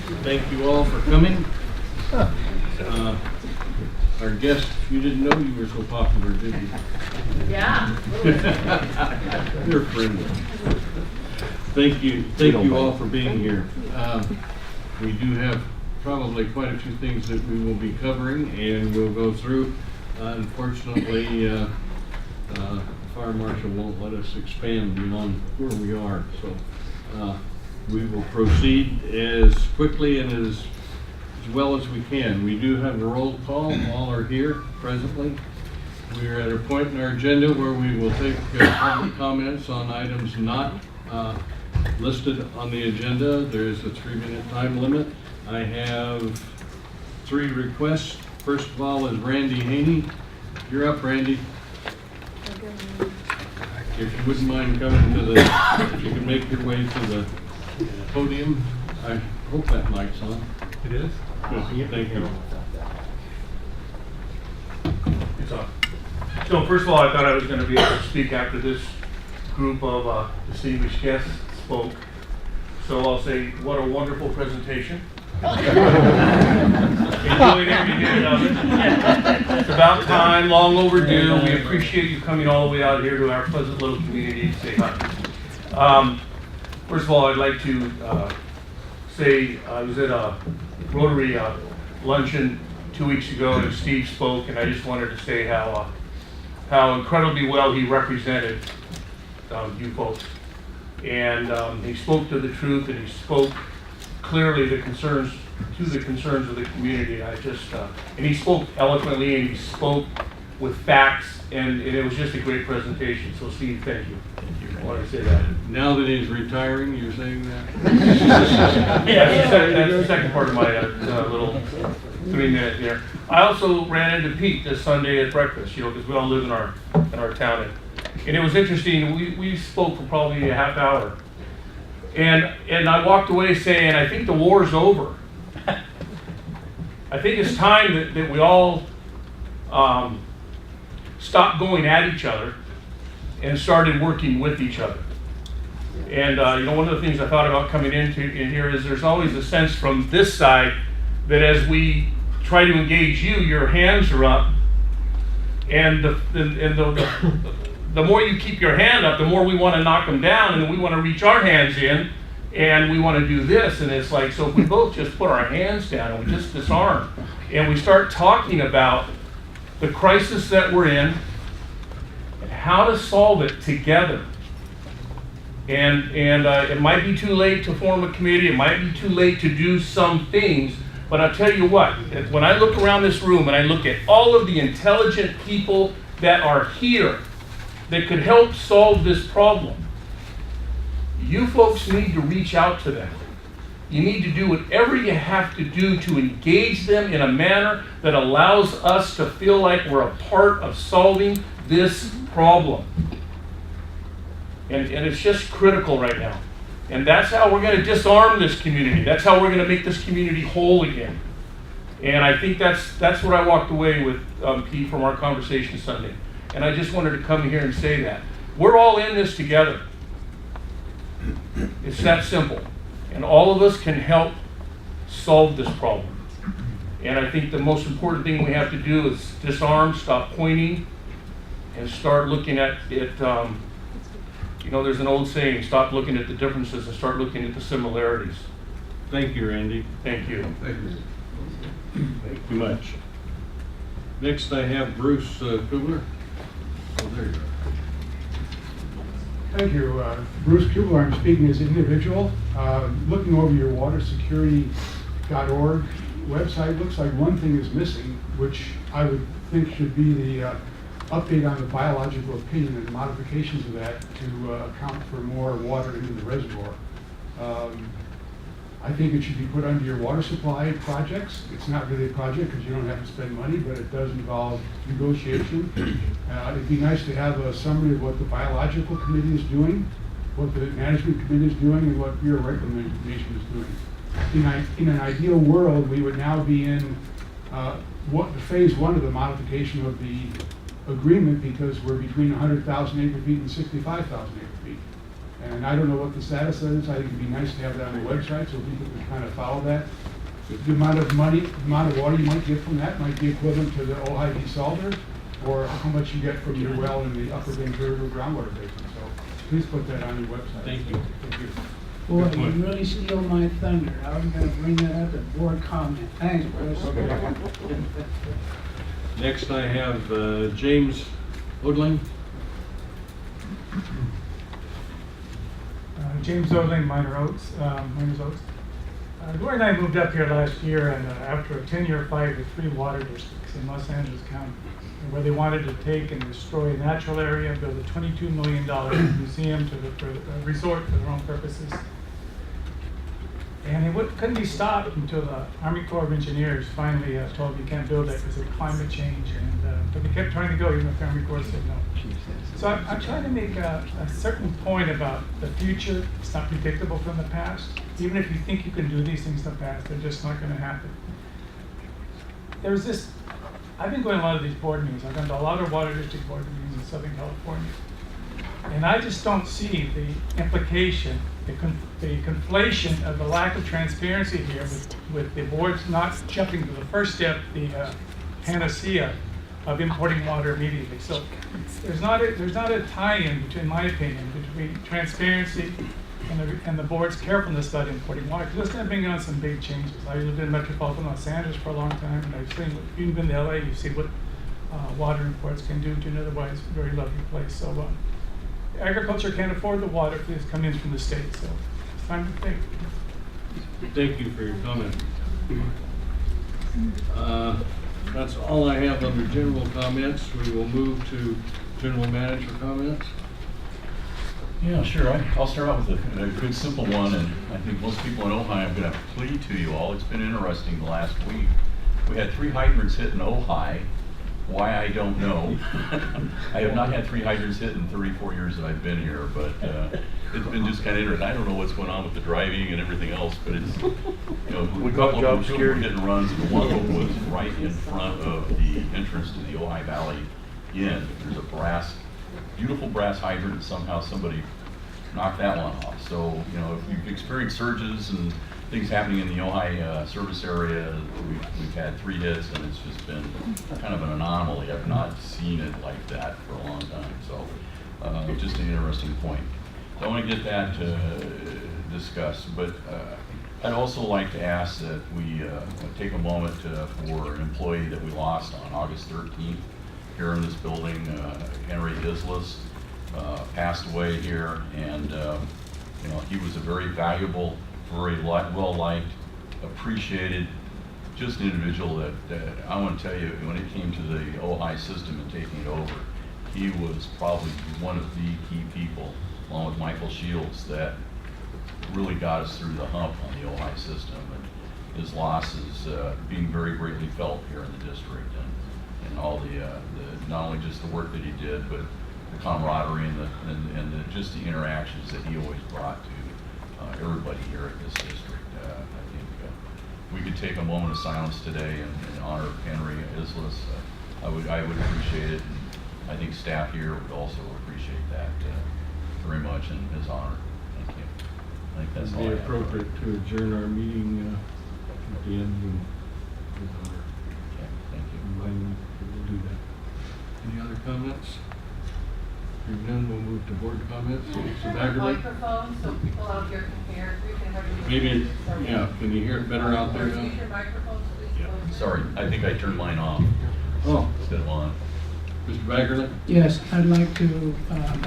Thank you all for coming. Our guest, you didn't know you were so popular, did you? Yeah. You're friendly. Thank you all for being here. We do have probably quite a few things that we will be covering, and we'll go through. Unfortunately, the fire marshal won't let us expand beyond where we are, so we will proceed as quickly and as well as we can. We do have a roll call. All are here presently. We are at a point in our agenda where we will take public comments on items not listed on the agenda. There is a 3-minute time limit. I have 3 requests. First of all is Randy Haney. You're up, Randy. If you wouldn't mind coming to the, if you can make your way to the podium. I hope that mic's on. It is? Good, thank you. It's on. So first of all, I thought I was going to be able to speak after this group of distinguished guests spoke. So I'll say, what a wonderful presentation. Enjoyed every minute of it. It's about time, long overdue. We appreciate you coming all the way out here to our pleasant little community to say hi. First of all, I'd like to say I was at a Rotary luncheon 2 weeks ago, and Steve spoke, and I just wanted to say how incredibly well he represented you folks. And he spoke to the truth, and he spoke clearly to the concerns of the community. And he spoke eloquently, and he spoke with facts, and it was just a great presentation. So Steve, thank you. I wanted to say that. Now that he's retiring, you're saying that? That's the second part of my little 3-minute there. I also ran into Pete this Sunday at breakfast, because we all live in our town. And it was interesting. We spoke for probably a half hour. And I walked away saying, I think the war's over. I think it's time that we all stop going at each other and started working with each other. And one of the things I thought about coming in here is there's always a sense from this side that as we try to engage you, your hands are up, and the more you keep your hand up, the more we want to knock them down, and then we want to reach our hands in, and we want to do this. And it's like, so if we both just put our hands down and we just disarm, and we start talking about the crisis that we're in and how to solve it together. And it might be too late to form a committee, it might be too late to do some things, but I'll tell you what, when I look around this room and I look at all of the intelligent people that are here that could help solve this problem, you folks need to reach out to them. You need to do whatever you have to do to engage them in a manner that allows us to feel like we're a part of solving this problem. And it's just critical right now. And that's how we're going to disarm this community. That's how we're going to make this community whole again. And I think that's what I walked away with, Pete, from our conversation Sunday. And I just wanted to come here and say that. We're all in this together. It's that simple. And all of us can help solve this problem. And I think the most important thing we have to do is disarm, stop pointing, and start looking at it. There's an old saying, stop looking at the differences and start looking at the similarities. Thank you, Randy. Thank you. Thank you much. Next, I have Bruce Kubler. Oh, there you are. Thank you. Bruce Kubler, I'm speaking as an individual. Looking over your watersecurity.org website, looks like one thing is missing, which I would think should be the update on the biological opinion and modifications of that to account for more water into the reservoir. I think it should be put under your water supply projects. It's not really a project because you don't have to spend money, but it does involve negotiation. It'd be nice to have a summary of what the biological committee is doing, what the management committee is doing, and what your recommendation is doing. In an ideal world, we would now be in phase 1 of the modification of the agreement, because we're between 100,000 acre feet and 65,000 acre feet. And I don't know what the status of it is. I think it'd be nice to have that on the website so people can kind of follow that. The amount of money, the amount of water you might get from that might be equivalent to the Ojai desalter, or how much you get from your well in the upper Vancouver groundwater basin. So please put that on your website. Thank you. Thank you. Boy, Good point. you really steal my thunder. I was gonna bring that up at board comment. Thanks, Bruce. Next, I have James Odling. James Odling, Miners Oaks. Gloria and I moved up here last year, and after a 10-year fight with 3 water districts in Los Angeles County, where they wanted to take and destroy a natural area and build a $22 million museum for a resort for their own purposes. And it couldn't be stopped until the Army Corps of Engineers finally told you can't build that because of climate change. But they kept trying to go, even if the Army Corps said no. So I'm trying to make a certain point about the future. It's not predictable from the past. Even if you think you can do these things in the past, they're just not going to happen. There's this, I've been going to a lot of these board meetings. I've gone to a lot of water district board meetings in Southern California. And I just don't see the implication, the conflation of the lack of transparency here with the boards not jumping to the first step, the panacea of importing water immediately. So there's not a tie-in, in my opinion, between transparency and the board's carefulness about importing water, because it's going to bring on some big changes. I lived in metropolitan Los Angeles for a long time, and I've seen, you've been to LA, you've seen what water imports can do to an otherwise very lovely place. So agriculture can't afford the water if it's coming in from the state, so it's time to think. Thank you for your comment. That's all I have under general comments. We will move to general manager comments. Yeah, sure. I'll start out with a good simple one, and I think most people in Ojai, I'm going to plead to you all. It's been interesting the last week. We had 3 hydrants hit in Ojai. Why, I don't know. I have not had 3 hydrants hit in 34 years that I've been here, but it's been just kind of interesting. I don't know what's going on with the driving and everything else, but it's, you know, a couple of them were hitting runs, but one of them was right in front of the entrance to the Ojai Valley Inn. There's a beautiful brass hydrant, and somehow somebody knocked that one off. So, you know, if you've experienced surges and things happening in the Ojai service area, we've had 3 hits, and it's just been kind of an anomaly. I've not seen it like that for a long time. So, just an interesting point. So I want to get that discussed, but I'd also like to ask that we take a moment for an employee that we lost on August 13th here in this building. Henry Islas passed away here, and you know, he was a very valuable, very well-liked, appreciated, just an individual that I want to tell you, when it came to the Ojai system and taking it over, he was probably one of the key people, along with Michael Shields, that really got us through the hump on the Ojai system. And his loss is being very greatly felt here in the district, and all the not only just the work that he did, but the camaraderie and just the interactions that he always brought to everybody here at this district. I think we could take a moment of silence today in honor of Henry Islas. I would appreciate it, and I think staff here would also appreciate that very much in his honor. Thank you. I think that's all I It'd be have. appropriate to adjourn our meeting at the end in his honor. Okay, thank you. And we'll do that. Any other comments? Hearing none, we'll move to board comments. So Turn the Baggerly? microphone so people out here can hear. We can have you. Maybe, yeah, can you hear it better out there now? Use your microphone, please. Yeah. Sorry, I think I turned mine off Oh, instead of on. Mr. Baggerly? Yes, I'd like to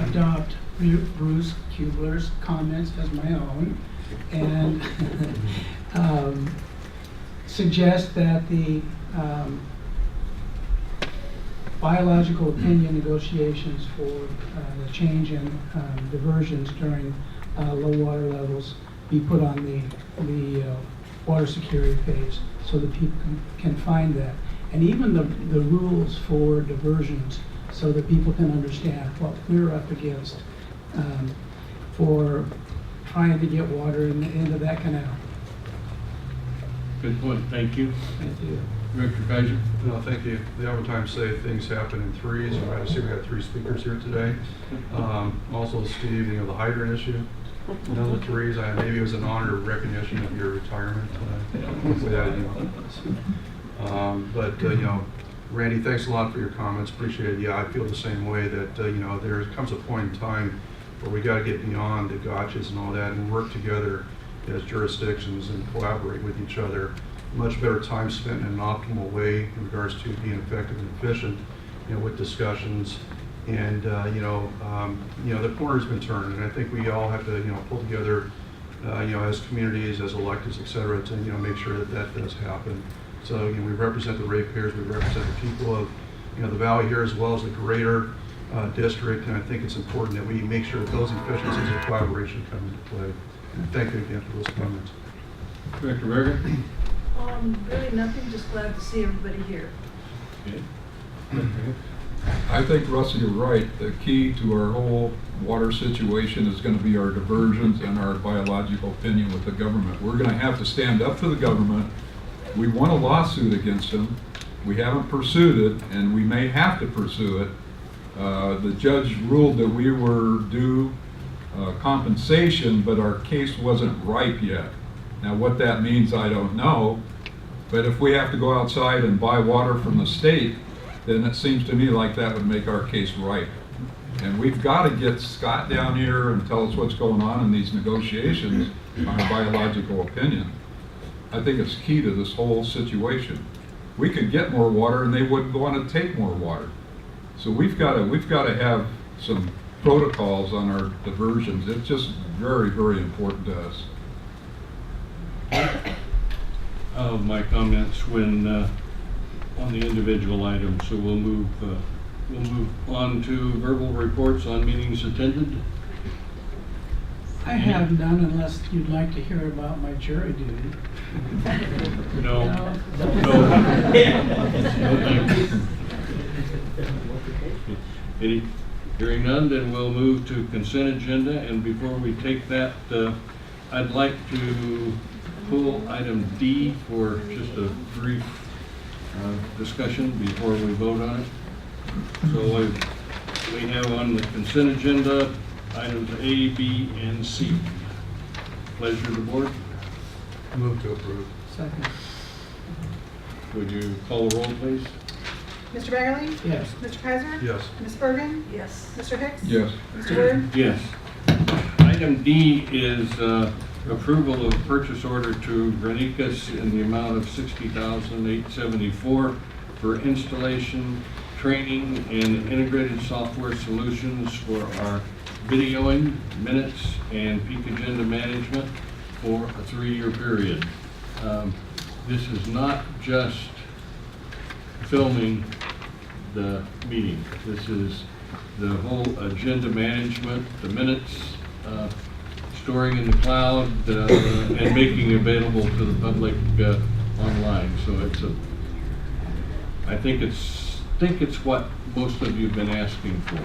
adopt Bruce Kubler's comments as my own and suggest that the biological opinion negotiations for the change in diversions during low water levels be put on the water security phase so that people can find that. And even the rules for diversions so that people can understand what we're up against for trying to get water into that canal. Good point, thank you. Thank you. Director Kaiser? No, thank you. The oftentimes say things happen in threes, and I see we got 3 speakers here today. Also, Steve, the hydrant issue. Another threes, maybe it was an honor of recognition of your retirement. Randy, thanks a lot for your comments. Appreciate it. Yeah, I feel the same way that, there comes a point in time where we got to get beyond the gotchas and all that and work together as jurisdictions and collaborate with each other. Much better time spent in an optimal way in regards to being effective and efficient, with discussions. And, the corner's been turned, and I think we all have to, pull together, as communities, as electeds, et cetera, to, make sure that that does happen. So, we represent the ratepayers, we represent the people of, the valley here as well as the greater district, and I think it's important that we make sure that those efficiencies and collaboration come into play. And thank you again for those comments. Director Berger? Really nothing, just glad to see everybody here. Okay. I think, Russell, you're right. The key to our whole water situation is going to be our diversions and our biological opinion with the government. We're going to have to stand up to the government. We won a lawsuit against them. We haven't pursued it, and we may have to pursue it. The judge ruled that we were due compensation, but our case wasn't ripe yet. Now, what that means, I don't know. But if we have to go outside and buy water from the state, then it seems to me like that would make our case ripe. And we've got to get Scott down here and tell us what's going on in these negotiations on our biological opinion. I think it's key to this whole situation. We could get more water and they wouldn't want to take more water. So we've got to have some protocols on our diversions. It's just very, very important to us. My comments when on the individual items, so we'll move on to verbal reports on meetings attended. I have none unless you'd like to hear about my jury duty. No. No. No, thank you. Hearing none, then we'll move to consent agenda, and before we take that, I'd like to pull item D for just a brief discussion before we vote on it. So we have on the consent agenda items A, B, and C. Pleasure of the board. Move to approve. Second. Would you call the roll, please? Mr. Bagley? Yes. Mr. Kaiser? Yes. Ms. Bergen? Yes. Mr. Hicks? Yes. Mr. Wood? Yes. Item D is approval of purchase order to Granicus in the amount of $60,874 for installation, training, and integrated software solutions for our videoing, minutes, and peak agenda management for a 3-year period. This is not just filming the meeting. This is the whole agenda management, the minutes, storing in the cloud, and making available to the public online. So I think it's what most of you have been asking for.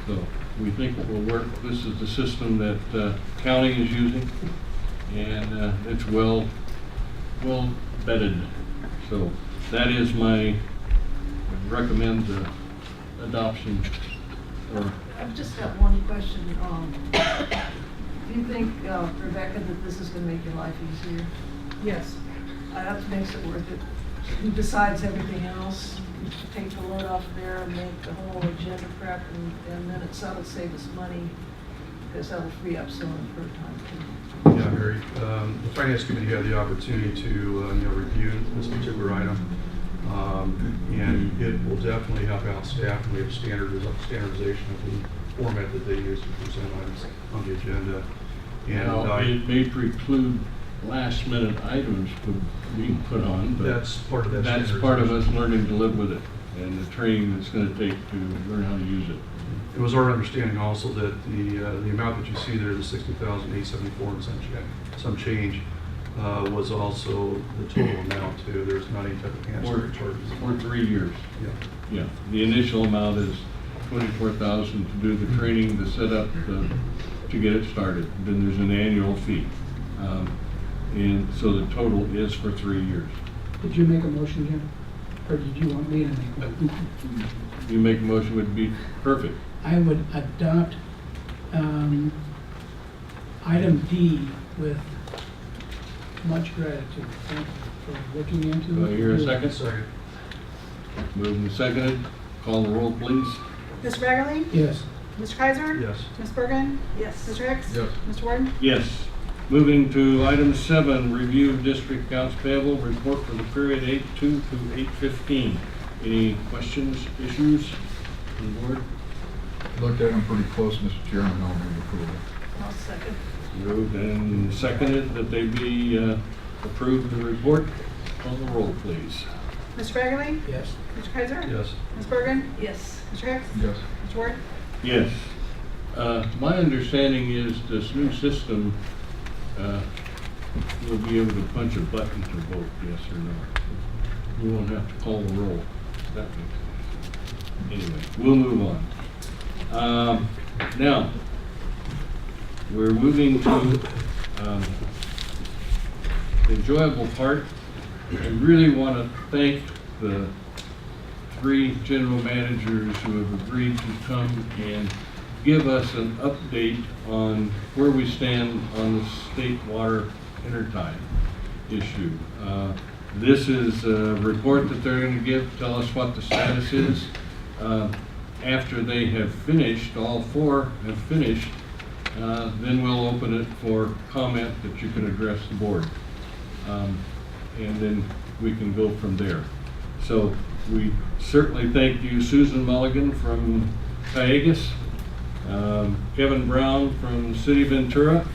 So we think it will work. This is the system that county is using, and it's well vetted. So that is my recommend adoption. Or I've just got one question. Do you think, Rebecca, that this is going to make your life easier? Yes. That makes it worth it. Besides everything else, you take the load off there and make the whole agenda prep, and then that'll save us money, because that'll free up some of her time too. Yeah, Mary. The Finance Committee had the opportunity to review this particular item, and it will definitely help out staff. We have standardization of the format that they use to present items on the agenda. And it may preclude last-minute items being put on, but that's part of that. That's part of us learning to live with it and the training that's going to take to learn how to use it. It was our understanding also that the amount that you see there, the $60,874 and some change, was also the total amount too. There's not any type of ancillary charges. For 3 years. Yeah. Yeah. The initial amount is $24,000 to do the training, to set up, to get it started. Then there's an annual fee. And so the total is for 3 years. Did you make a motion, Jim? Or did you want me to make one? You make a motion would be perfect. I would adopt item D with much gratitude. Thank you for looking into it. Do I hear a second? Second. Moved and seconded. Call the roll, please. Mr. Bagley? Yes. Mr. Kaiser? Yes. Ms. Bergen? Yes. Mr. Hicks? Yes. Mr. Warden? Yes. Moving to item 7, review of district accounts payable report for the period 8/2 to 8/15. Any questions, issues on the board? Looked at them pretty close, Mr. Chairman, I'll move approval. I'll second. Moved and seconded that they be approved the report. Call the roll, please. Mr. Bagley? Yes. Mr. Kaiser? Yes. Ms. Bergen? Yes. Mr. Hicks? Yes. Mr. Warden? Yes. My understanding is this new system, we'll be able to punch a button to vote yes or no. We won't have to call the roll. That makes sense. Anyway, we'll move on. Now, we're moving to the enjoyable part. I really want to thank the 3 general managers who have agreed to come and give us an update on where we stand on the state water intertime issue. This is a report that they're going to give, tell us what the status is. After they have finished, all 4 have finished, then we'll open it for comment that you can address the board. And then we can go from there. So we certainly thank you, Susan Mulligan from Cayugas, Kevin Brown from City Ventura,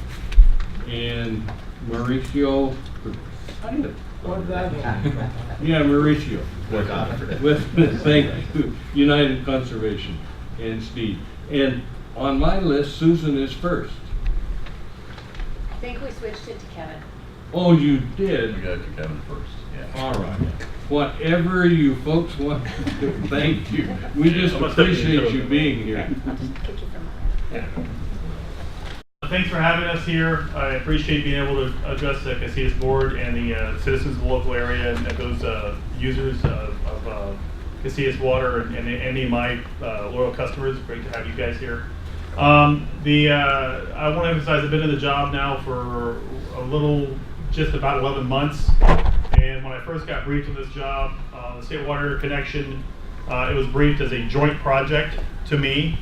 and Mauricio. What did I vote? Yeah, Mauricio. With thank you, United Conservation, and Steve. And on my list, Susan is first. I think we switched it to Kevin. Oh, you did? We got to Kevin first, yeah. All right. Whatever you folks want to do, thank you. We just appreciate you being here. I'll just kick you from my Thanks for having us here. I appreciate being able to address the Casitas board and the citizens of the local area and those users of Casitas water and any of my loyal customers. Great to have you guys here. I want to emphasize I've been in the job now for just about 11 months. And when I first got briefed on this job, the state water connection, it was briefed as a joint project to me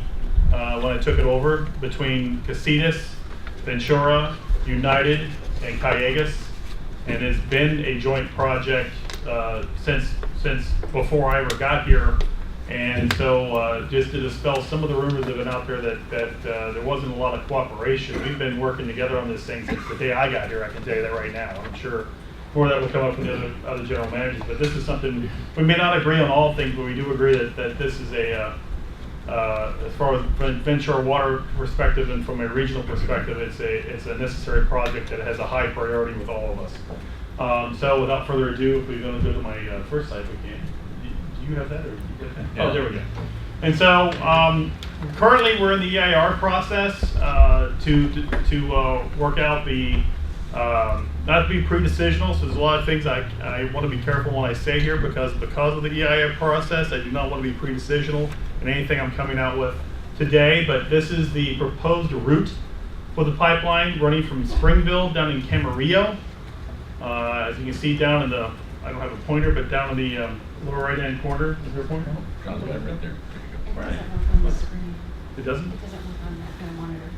when I took it over between Casitas, Ventura, United, and Cayugas. And it's been a joint project since before I ever got here. And so just to dispel some of the rumors that have been out there that there wasn't a lot of cooperation, we've been working together on this thing since the day I got here, I can tell you that right now. I'm sure more of that will come up from the other general managers, but this is something, we may not agree on all things, but we do agree that this is as far as Ventura water perspective and from a regional perspective, it's a necessary project that has a high priority with all of us. So without further ado, if we're going to go to my first slide, we can. Do you have that, or you got that? Yeah. Oh, there we go. And so currently we're in the EIR process to work out the not to be pre-decisional. So there's a lot of things I want to be careful when I say here because of the EIR process. I do not want to be pre-decisional in anything I'm coming out with today. But this is the proposed route for the pipeline running from Springville down in Camarillo. As you can see down in the, I don't have a pointer, but down in the lower right-hand corner. Is there a pointer? John's got it right there. It Right. doesn't work on the screen. It doesn't? It doesn't work on that kind of monitor.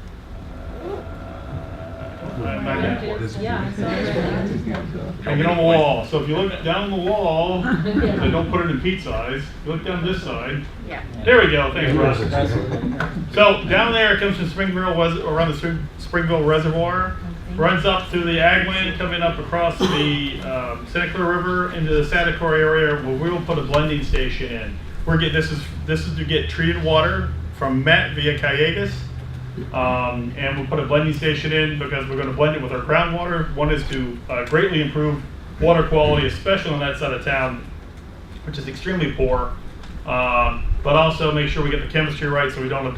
Yeah, I saw that. Hanging on the wall. So if you look down the wall, and don't put it in Pete's eyes, you look down this side. Yeah. There we go. Thanks, Russ. So down there, it comes from Springville, around the Springville Reservoir, runs up through the Agwin, coming up across the Santa Clara River into the Santa Clara area, where we will put a blending station in. This is to get treated water from Met via Cayugas. And we'll put a blending station in because we're going to blend it with our groundwater. One is to greatly improve water quality, especially on that side of town, which is extremely poor. But also make sure we get the chemistry right so we don't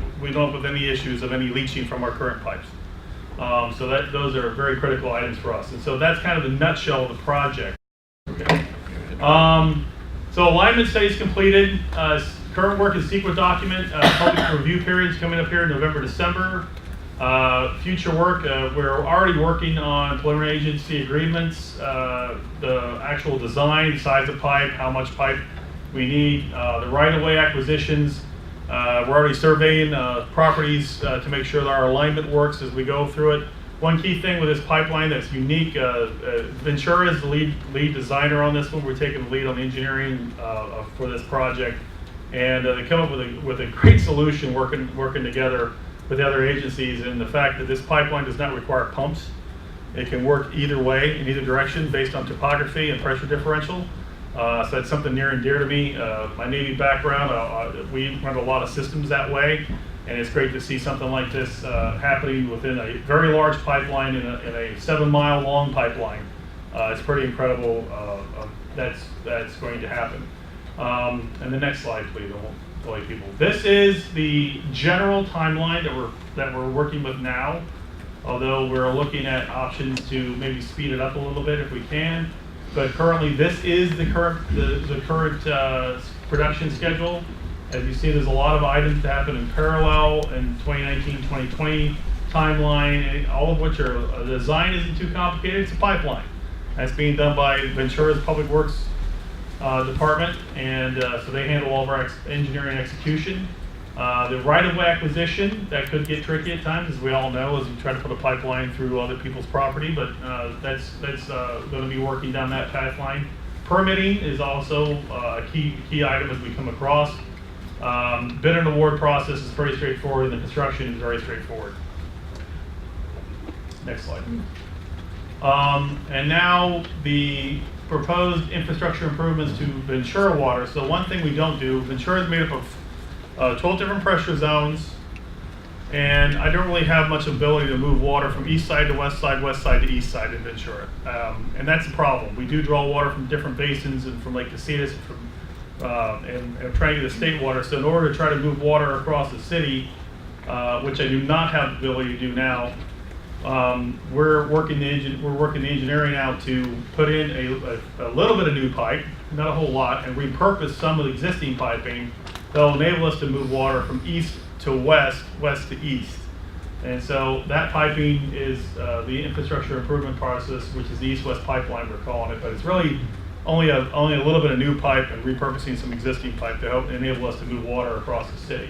have any issues of any leaching from our current pipes. So those are very critical items for us. And so that's kind of the nutshell of the project. Okay. So alignment studies completed. Current work is secret document. Public review periods coming up here in November, December. Future work, we're already working on preliminary agency agreements, the actual design, size of pipe, how much pipe we need, the right-of-way acquisitions. We're already surveying properties to make sure that our alignment works as we go through it. One key thing with this pipeline that's unique, Ventura is the lead designer on this one. We're taking the lead on the engineering for this project. And they come up with a great solution working together with the other agencies, and the fact that this pipeline does not require pumps. It can work either way, in either direction, based on topography and pressure differential. So that's something near and dear to me. My Navy background, we run a lot of systems that way, and it's great to see something like this happening within a very large pipeline in a 7-mile long pipeline. It's pretty incredible that's going to happen. And the next slide, please. I won't delay people. This is the general timeline that we're working with now. Although we're looking at options to maybe speed it up a little bit if we can. But currently, this is the current production schedule. As you see, there's a lot of items that happen in parallel in 2019-2020 timeline, all of which are the design isn't too complicated. It's a pipeline that's being done by Ventura's Public Works department, and so they handle all of our engineering execution. The right-of-way acquisition, that could get tricky at times, as we all know, as we try to put a pipeline through other people's property, but that's going to be working down that pipeline. Permitting is also a key item as we come across. Bid and award process is pretty straightforward, and the construction is very straightforward. Next slide. And now the proposed infrastructure improvements to Ventura Water. So one thing we don't do, Ventura is made up of 12 different pressure zones, and I don't really have much ability to move water from east side to west side to east side in Ventura. And that's a problem. We do draw water from different basins and from Lake Casitas and trying to get the state water. So in order to try to move water across the city, which I do not have the ability to do now, we're working the engineering out to put in a little bit of new pipe, not a whole lot, and repurpose some of the existing piping that will enable us to move water from east to west, west to east. And so that piping is the infrastructure improvement process, which is the east-west pipeline we're calling it, but it's really only a little bit of new pipe and repurposing some existing pipe to help enable us to move water across the city.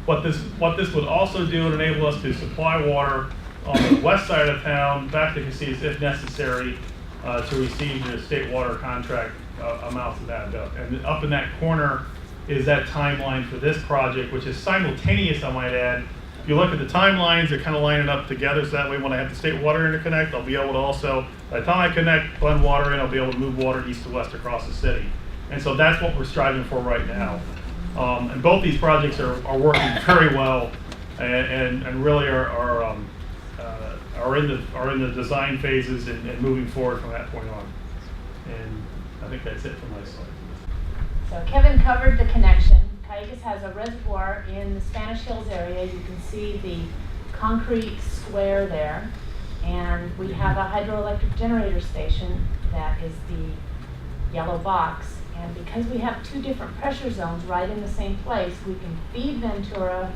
What this would also do would enable us to supply water on the west side of town back to Casitas if necessary to receive the state water contract amounts of that. And up in that corner is that timeline for this project, which is simultaneous, I might add. If you look at the timelines, they're kind of lining up together, so that way when I have the state water interconnect, I'll be able to also, by the time I connect, blend water in, I'll be able to move water east to west across the city. And so that's what we're striving for right now. And both these projects are working very well and really are in the design phases and moving forward from that point on. And I think that's it for my slide. So Kevin covered the connection. Cayugas has a reservoir in the Spanish Hills area. You can see the concrete square there. And we have a hydroelectric generator station that is the yellow box. And because we have two different pressure zones right in the same place, we can feed Ventura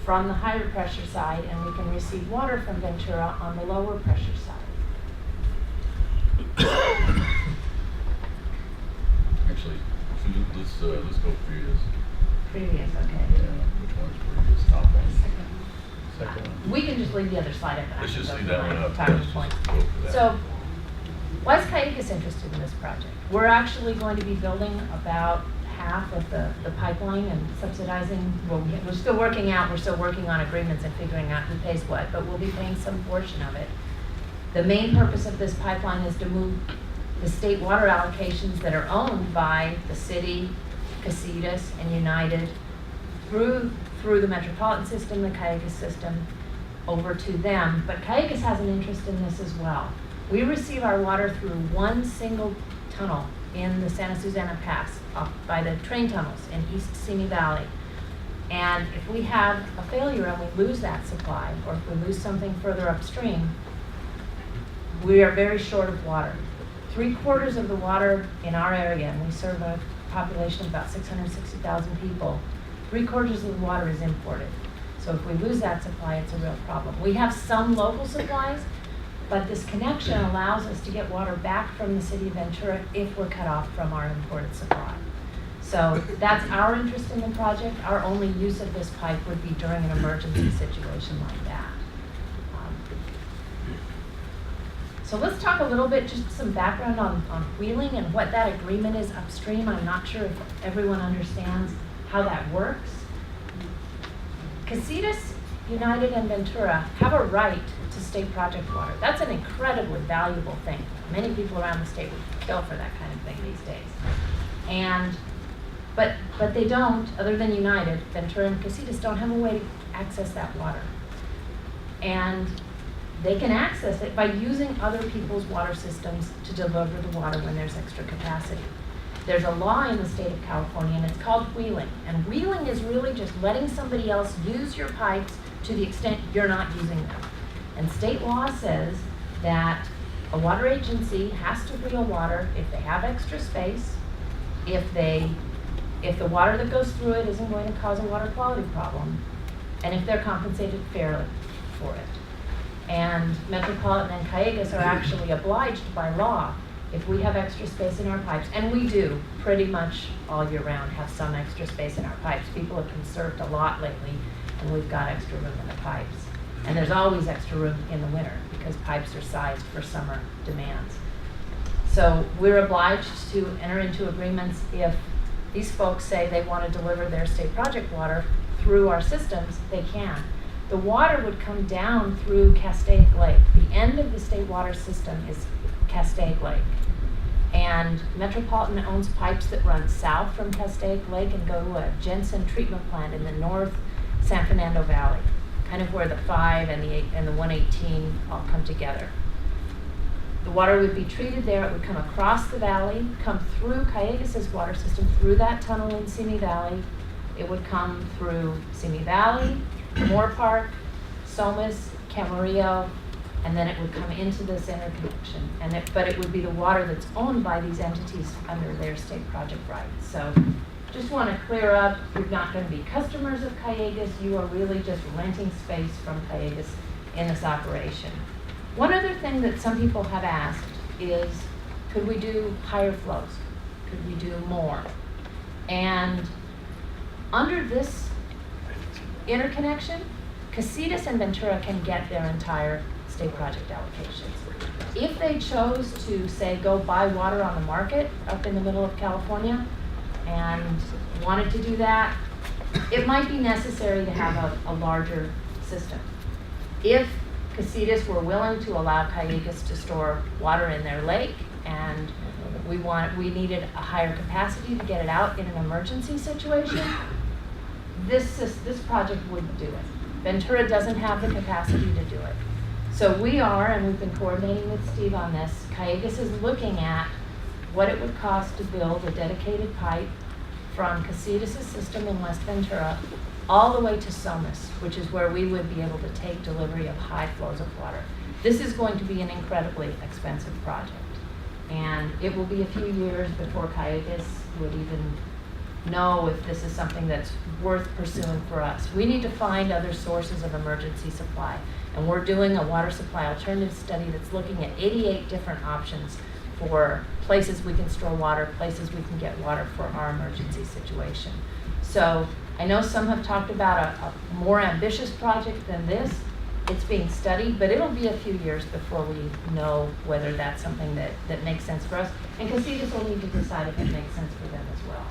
from the higher pressure side, and we can receive water from Ventura on the lower pressure side. Actually, let's go previous. Previous, okay. Yeah, which one's previous? Top one. Second one. We can just leave the other slide up. And I Let's can just go leave through that one my up. talking Let's just points. go for that. So, why is Cayugas interested in this project? We're actually going to be building about half of the pipeline and subsidizing. Well, we're still working on agreements and figuring out who pays what, but we'll be paying some portion of it. The main purpose of this pipeline is to move the state water allocations that are owned by the city, Casitas, and United through the metropolitan system, the Cayugas system, over to them. But Cayugas has an interest in this as well. We receive our water through one single tunnel in the Santa Susana Pass, up by the train tunnels in East Simi Valley. And if we have a failure and we lose that supply, or if we lose something further upstream, we are very short of water. 3/4 of the water in our area, and we serve a population of about 660,000 people, 3/4 of the water is imported. So if we lose that supply, it's a real problem. We have some local supplies, but this connection allows us to get water back from the city of Ventura if we're cut off from our imported supply. So that's our interest in the project. Our only use of this pipe would be during an emergency situation like that. So let's talk a little bit, just some background on wheeling and what that agreement is upstream. I'm not sure if everyone understands how that works. Casitas, United, and Ventura have a right to state project water. That's an incredibly valuable thing. Many people around the state would kill for that kind of thing these days. But they don't, other than United, Ventura and Casitas don't have a way to access that water. And they can access it by using other people's water systems to deliver the water when there's extra capacity. There's a law in the state of California, and it's called wheeling. And wheeling is really just letting somebody else use your pipes to the extent you're not using them. And state law says that a water agency has to wheel water if they have extra space, if the water that goes through it isn't going to cause a water quality problem, and if they're compensated fairly for it. And Metropolitan and Callejas are actually obliged by law, if we have extra space in our pipes, and we do pretty much all year round have some extra space in our pipes. People have conserved a lot lately, and we've got extra room in the pipes. And there's always extra room in the winter because pipes are sized for summer demands. So we're obliged to enter into agreements if these folks say they want to deliver their state project water through our systems, they can. The water would come down through Castaic Lake. The end of the state water system is Castaic Lake. And Metropolitan owns pipes that run south from Castaic Lake and go to a Jensen treatment plant in the north San Fernando Valley, kind of where the 5 and the 118 all come together. The water would be treated there. It would come across the valley, come through Callejas' water system, through that tunnel in Simi Valley. It would come through Simi Valley, Moore Park, Somas, Camarillo, and then it would come into this interconnection. But it would be the water that's owned by these entities under their state project rights. So just want to clear up, you're not going to be customers of Callejas. You are really just renting space from Callejas in this operation. One other thing that some people have asked is, could we do higher flows? Could we do more? And under this interconnection, Casitas and Ventura can get their entire state project allocations. If they chose to, say, go buy water on the market up in the middle of California and wanted to do that, it might be necessary to have a larger system. If Casitas were willing to allow Callejas to store water in their lake, and we needed a higher capacity to get it out in an emergency situation, this project wouldn't do it. Ventura doesn't have the capacity to do it. So we are, and we've been coordinating with Steve on this, Callejas is looking at what it would cost to build a dedicated pipe from Casitas' system in West Ventura all the way to Somas, which is where we would be able to take delivery of high flows of water. This is going to be an incredibly expensive project, and it will be a few years before Callejas would even know if this is something that's worth pursuing for us. We need to find other sources of emergency supply, and we're doing a water supply alternative study that's looking at 88 different options for places we can store water, places we can get water for our emergency situation. So I know some have talked about a more ambitious project than this. It's being studied, but it'll be a few years before we know whether that's something that makes sense for us. And Casitas will need to decide if it makes sense for them as well.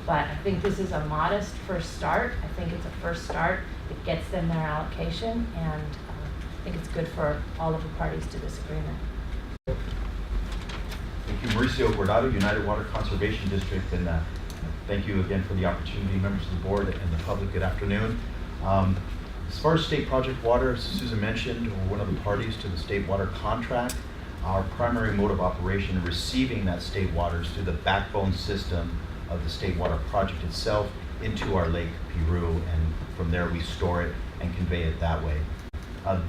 But I think this is a modest first start. I think it's a first start. It gets them their allocation, and I think it's good for all of the parties to this agreement. Thank you, Mauricio Guardado, United Water Conservation District, and thank you again for the opportunity, members of the board and the public. Good afternoon. As far as state project water, as Susan mentioned, we're one of the parties to the state water contract. Our primary mode of operation in receiving that state water is through the backbone system of the state water project itself. into our Lake Piru, and from there we store it and convey it that way.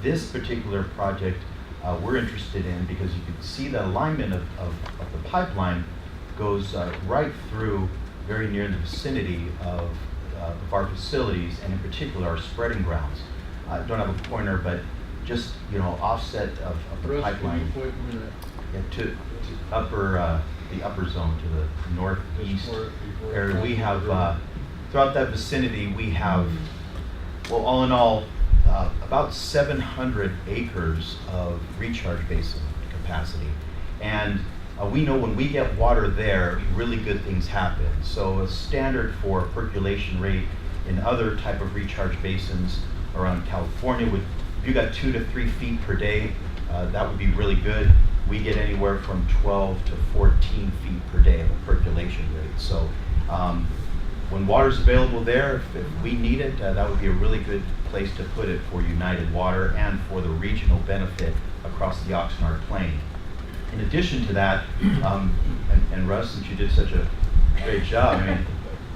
This particular project we're interested in because you can see the alignment of the pipeline goes right through very near the vicinity of our facilities, and in particular our spreading grounds. I don't have a pointer, but just offset of the pipeline to the upper zone to the northeast area. We have throughout that vicinity we have, well, all in all, about 700 acres of recharge basin capacity, and we know when we get water there, really good things happen. So a standard for percolation rate in other type of recharge basins around California would, if you got 2 to 3 feet per day, that would be really good. We get anywhere from 12 to 14 feet per day of a percolation rate. So when water's available there, if we need it, that would be a really good place to put it for United Water and for the regional benefit across the Oxnard Plain. In addition to that, and Russ, since you did such a great job,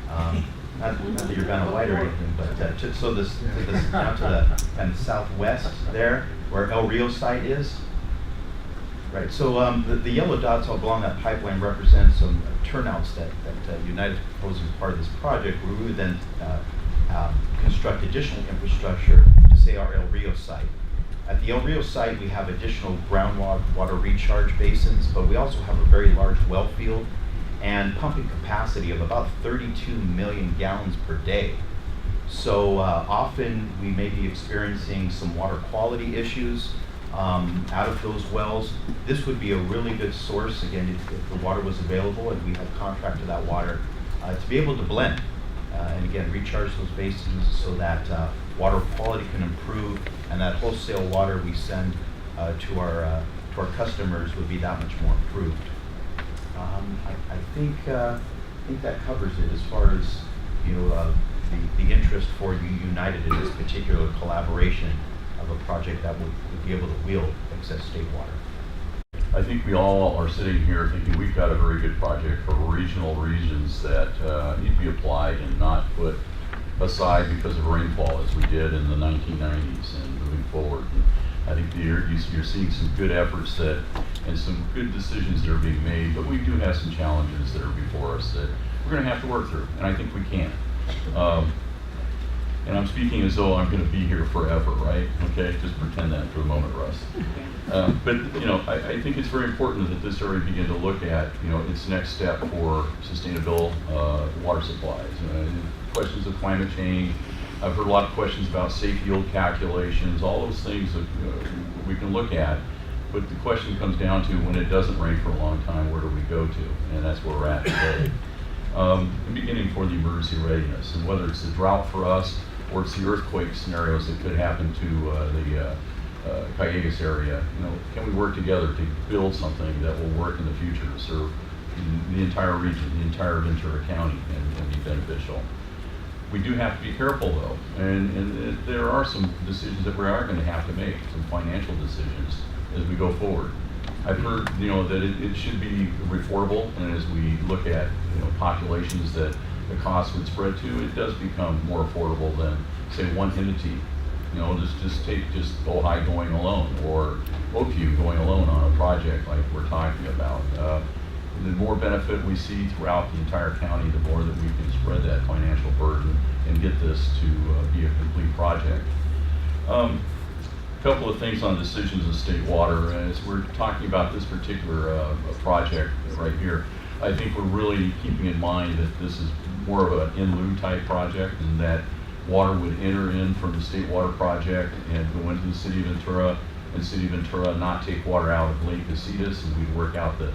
I mean, not that you're Vanna White or anything, but so this down to the kind of southwest there, where El Rio site is. Right, so the yellow dots all along that pipeline represent some turnouts that United is proposing as part of this project, where we would then construct additional infrastructure to, say, our El Rio site. At the El Rio site, we have additional groundwater recharge basins, but we also have a very large well field and pumping capacity of about 32 million gallons per day. So often we may be experiencing some water quality issues out of those wells. This would be a really good source, again, if the water was available and we had contracted that water, to be able to blend and again recharge those basins so that water quality can improve, and that wholesale water we send to our customers would be that much more improved. I think that covers it as far as the interest for United in this particular collaboration of a project that would be able to wield excess state water. I think we all are sitting here thinking we've got a very good project for regional regions that need to be applied and not put aside because of rainfall, as we did in the 1990s and moving forward. And I think you're seeing some good efforts and some good decisions that are being made, but we do have some challenges that are before us that we're going to have to work through, and I think we can. And I'm speaking as though I'm going to be here forever, right? Okay, just pretend that for a moment, Russ. But I think it's very important that this area begin to look at its next step for sustainable water supplies. Questions of climate change. I've heard a lot of questions about safe yield calculations. All those things that we can look at. But the question comes down to, when it doesn't rain for a long time, where do we go to? And that's where we're at today. Beginning for the emergency readiness, and whether it's the drought for us or it's the earthquake scenarios that could happen to the Callegas area, can we work together to build something that will work in the future to serve the entire region, the entire Ventura County, and be beneficial? We do have to be careful, though, and there are some decisions that we are going to have to make, some financial decisions as we go forward. I've heard, that it should be affordable, and as we look at, populations that the cost would spread to, it does become more affordable than, say, one entity. Just take Ojai going alone, or Oakview going alone on a project like we're talking about. The more benefit we see throughout the entire county, the more that we can spread that financial burden and get this to be a complete project. Couple of things on decisions of state water. As we're talking about this particular project right here, I think we're really keeping in mind that this is more of an in lieu type project, and that water would enter in from the state water project and go into the city of Ventura, and city of Ventura not take water out of Lake Casitas, and we'd work out the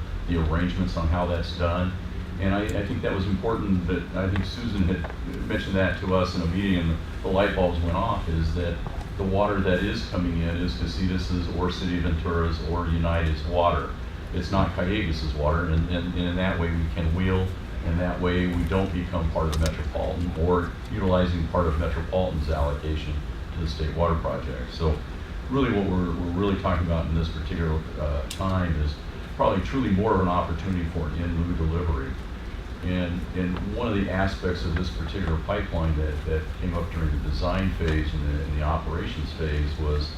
arrangements on how that's done. And I think that was important, that I think Susan had mentioned that to us in a meeting, and the light bulbs went off, is that the water that is coming in is Casitas's or City of Ventura's or United's water. It's not Callegas' water, and in that way we can wheel, and that way we don't become part of Metropolitan or utilizing part of Metropolitan's allocation to the state water project. So really what we're really talking about in this particular time is probably truly more of an opportunity for an in lieu delivery. And one of the aspects of this particular pipeline that came up during the design phase and the operations phase was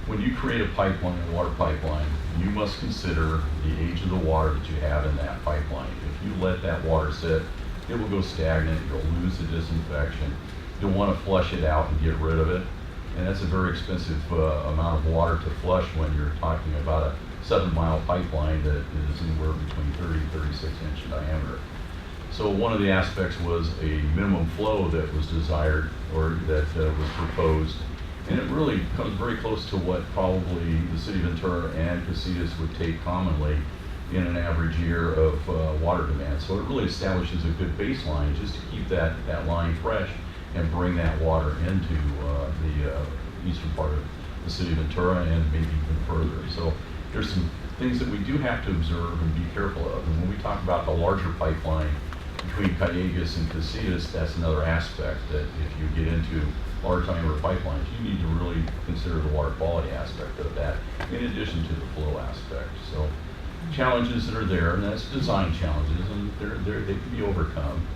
when you create a pipeline, a water pipeline, you must consider the age of the water that you have in that pipeline. If you let that water sit, it will go stagnant, you'll lose the disinfection. You'll want to flush it out and get rid of it. And that's a very expensive amount of water to flush when you're talking about a 7-mile pipeline that is anywhere between 30 and 36 inch diameter. So one of the aspects was a minimum flow that was desired or that was proposed. And it really comes very close to what probably the city of Ventura and Casitas would take commonly in an average year of water demand. So it really establishes a good baseline just to keep that line fresh and bring that water into the eastern part of the city of Ventura and maybe even further. So there's some things that we do have to observe and be careful of. And when we talk about the larger pipeline between Callejas and Casitas, that's another aspect that if you get into large diameter pipelines, you need to really consider the water quality aspect of that in addition to the flow aspect. So challenges that are there, and that's design challenges, and they can be overcome.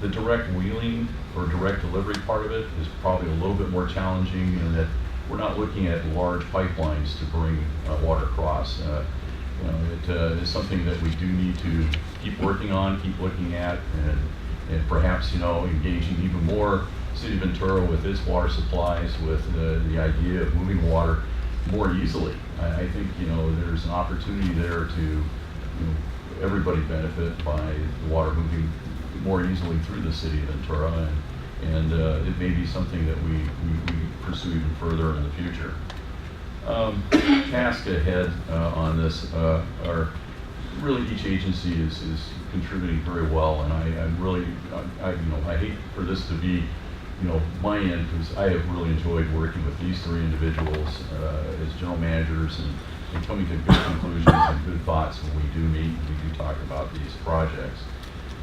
The direct wheeling or direct delivery part of it is probably a little bit more challenging in that we're not looking at large pipelines to bring water across. It is something that we do need to keep working on, keep looking at, and perhaps engaging even more City of Ventura with its water supplies, with the idea of moving water more easily. I think there's an opportunity there to everybody benefit by the water moving more easily through the City of Ventura, and it may be something that we pursue even further in the future. Task ahead on this are really each agency is contributing very well, and I hate for this to be my end, because I have really enjoyed working with these three individuals as general managers and coming to good conclusions and good thoughts when we do meet and we do talk about these projects.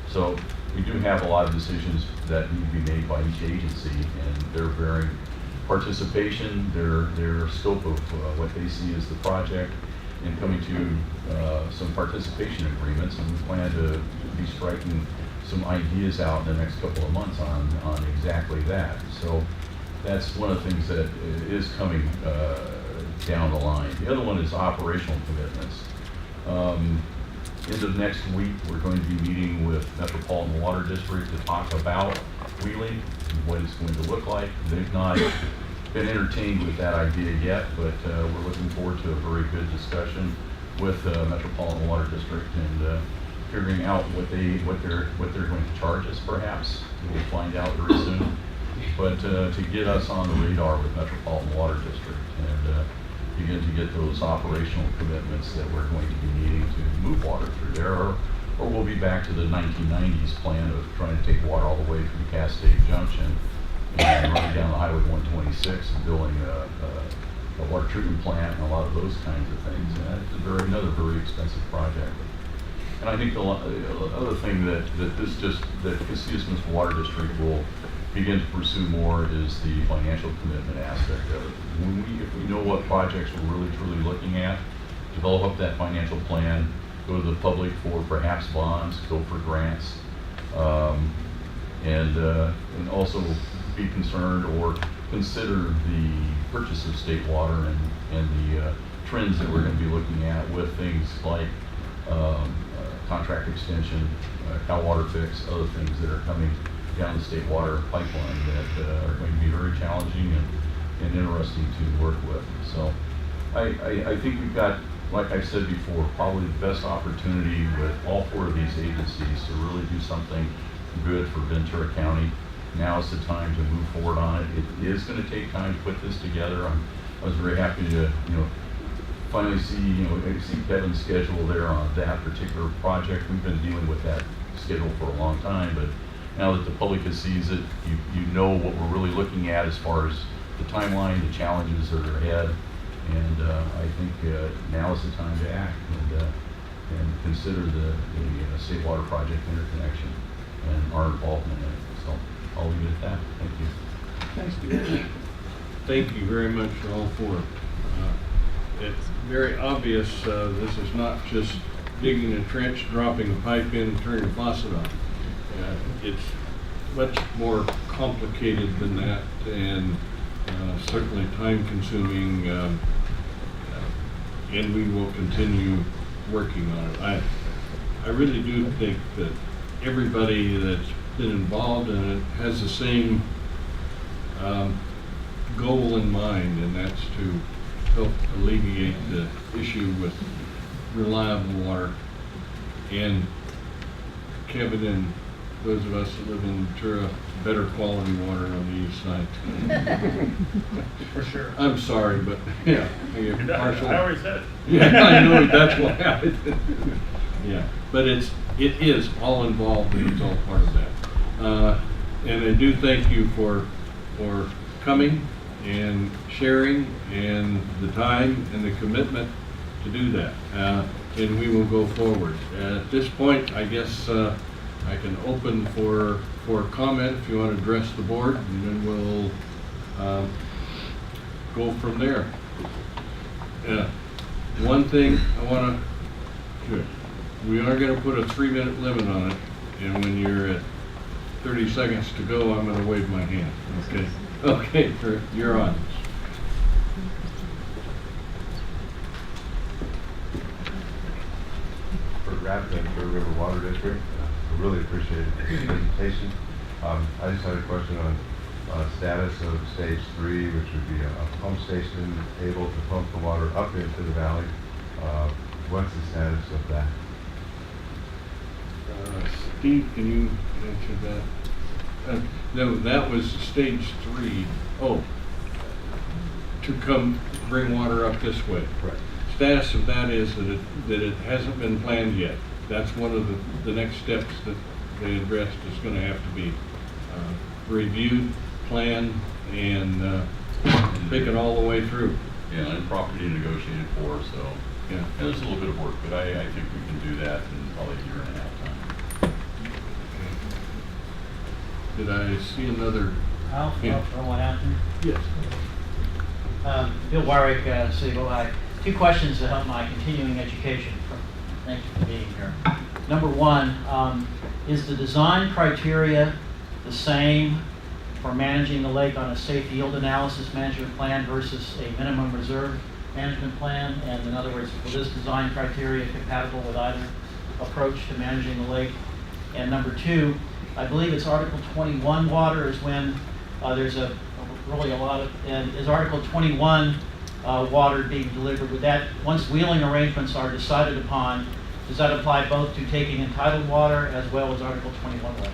So we do have a lot of decisions that need to be made by each agency, and their varying participation, their scope of what they see as the project, and coming to some participation agreements, and we plan to be striking some ideas out in the next couple of months on exactly that. So that's one of the things that is coming down the line. The other one is operational commitments. End of next week, we're going to be meeting with Metropolitan Water District to talk about wheeling and what it's going to look like. They've not been entertained with that idea yet, but we're looking forward to a very good discussion with Metropolitan Water District and figuring out what they're going to charge us. Perhaps we'll find out very soon. But to get us on the radar with Metropolitan Water District and begin to get those operational commitments that we're going to be needing to move water through there, or we'll be back to the 1990s plan of trying to take water all the way through Cass State Junction and running down the Highway 126 and building a water treatment plant and a lot of those kinds of things. And that's another very expensive project. And I think the other thing that Casitas Municipal Water District will begin to pursue more is the financial commitment aspect of it. If we know what projects we're really truly looking at, develop up that financial plan, go to the public for perhaps bonds, go for grants, and also be concerned or consider the purchase of state water and the trends that we're going to be looking at with things like contract extension, Cal Water Fix, other things that are coming down the state water pipeline that are going to be very challenging and interesting to work with. So I think we've got, like I said before, probably the best opportunity with all four of these agencies to really do something good for Ventura County. Now is the time to move forward on it. It is going to take time to put this together. I was very happy to finally see Kevin's schedule there on that particular project. We've been dealing with that schedule for a long time, but now that the public sees it, you know what we're really looking at as far as the timeline, the challenges that are ahead, and I think now is the time to act and consider the State Water Project interconnection and our involvement in it. So I'll leave it at that. Thank you. Thanks, Peter. Thank you very much for all four. It's very obvious this is not just digging a trench, dropping a pipe in, turning the faucet on. It's much more complicated than that, and certainly time consuming, and we will continue working on it. I really do think that everybody that's been involved in it has the same goal in mind, and that's to help alleviate the issue with reliable water. And Kevin and those of us that live in Ventura, better quality water on the east side. For sure. I'm sorry, but yeah. I always said. Yeah, I know, that's why. Yeah, but it is all involved and it's all part of that. And I do thank you for coming and sharing and the time and the commitment to do that. And we will go forward. At this point, I guess I can open for comment if you want to address the board, and then we'll go from there. One thing I want to, we are going to put a 3-minute limit on it, and when you're at 30 seconds to go, I'm going to wave my hand. Okay? Okay, you're on. For Rapid and Third River Water District, I really appreciate the presentation. I just had a question on status of stage 3, which would be a pump station able to pump the water up into the valley. What's the status of that? Steve, can you answer that? No, that was stage 3. Oh, to come bring water up this way. Right. Status of that is that it hasn't been planned yet. That's one of the next steps that they addressed is going to have to be reviewed, planned, and taken all the way through. Yeah, and property negotiated for, so, Yeah. yeah, there's a little bit of work, but I think we can do that in probably a year and a half time. Did I see another? I'll Yeah. throw one out there. Yes. Bill Weirick, City of Ojai. 2 questions to help my continuing education. Thank you for being here. Number 1, is the design criteria the same for managing the lake on a safe yield analysis management plan versus a minimum reserve management plan? And in other words, will this design criteria compatible with either approach to managing the lake? And number 2, I believe it's Article 21 water is when there's really a lot of, and is Article 21 water being delivered? Would that, once wheeling arrangements are decided upon, does that apply both to taking entitled water as well as Article 21 water?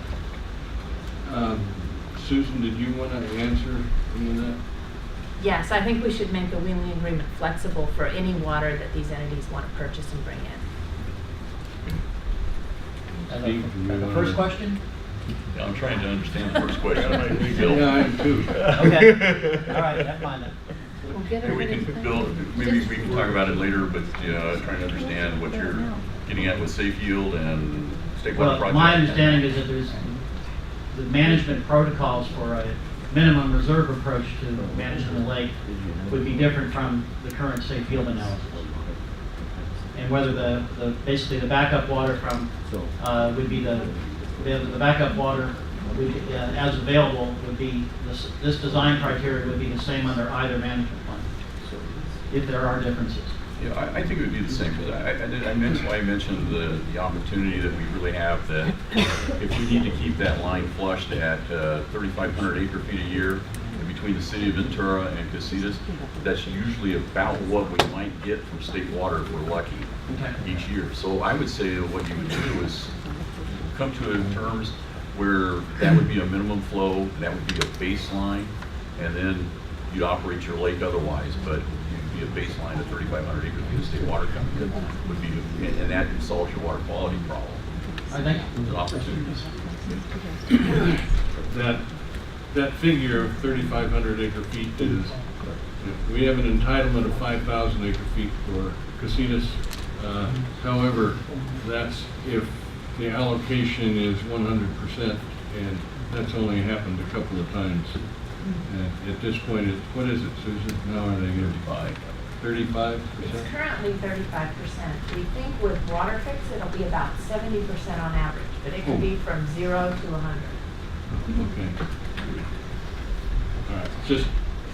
Susan, did you want to answer any of that? Yes, I think we should make the wheeling agreement flexible for any water that these entities want to purchase and bring in. And the first question? Yeah, I'm trying to understand the first question. Yeah, I am too. Okay. All right, never mind then. We'll get Maybe we everybody can, to Bill, think. maybe we can talk about it later, but trying to understand what you're getting at with safe yield and state water Well, project. my understanding is that there's the management protocols for a minimum reserve approach to managing the lake would be different from the current safe yield analysis. And whether basically the backup water from would be the backup water would, as available would be this design criteria would be the same under either management plan, if there are differences. Yeah, I think it would be the same, because I mentioned the opportunity that we really have, that if we need to keep that line flushed at 3,500 acre feet a year between the city of Ventura and Casitas, that's usually about what we might get from state water if we're lucky each year. So I would say what you would do is come to terms where that would be a minimum flow, that would be a baseline, and then you'd operate your lake otherwise, but be a baseline of 3,500 acres of state water coming in would be, and that solves your water quality problem. I think There's opportunities. That figure of 3,500 acre feet is, we have an entitlement of 5,000 acre feet for Casitas. However, that's if the allocation is 100%, and that's only happened a couple of times. And at this point, what is it, Susan? Now are they going to 55. 35%? It's currently 35%. We think with water fix, it'll be about 70% on average, but it could be from 0 to 100. Okay. All right, just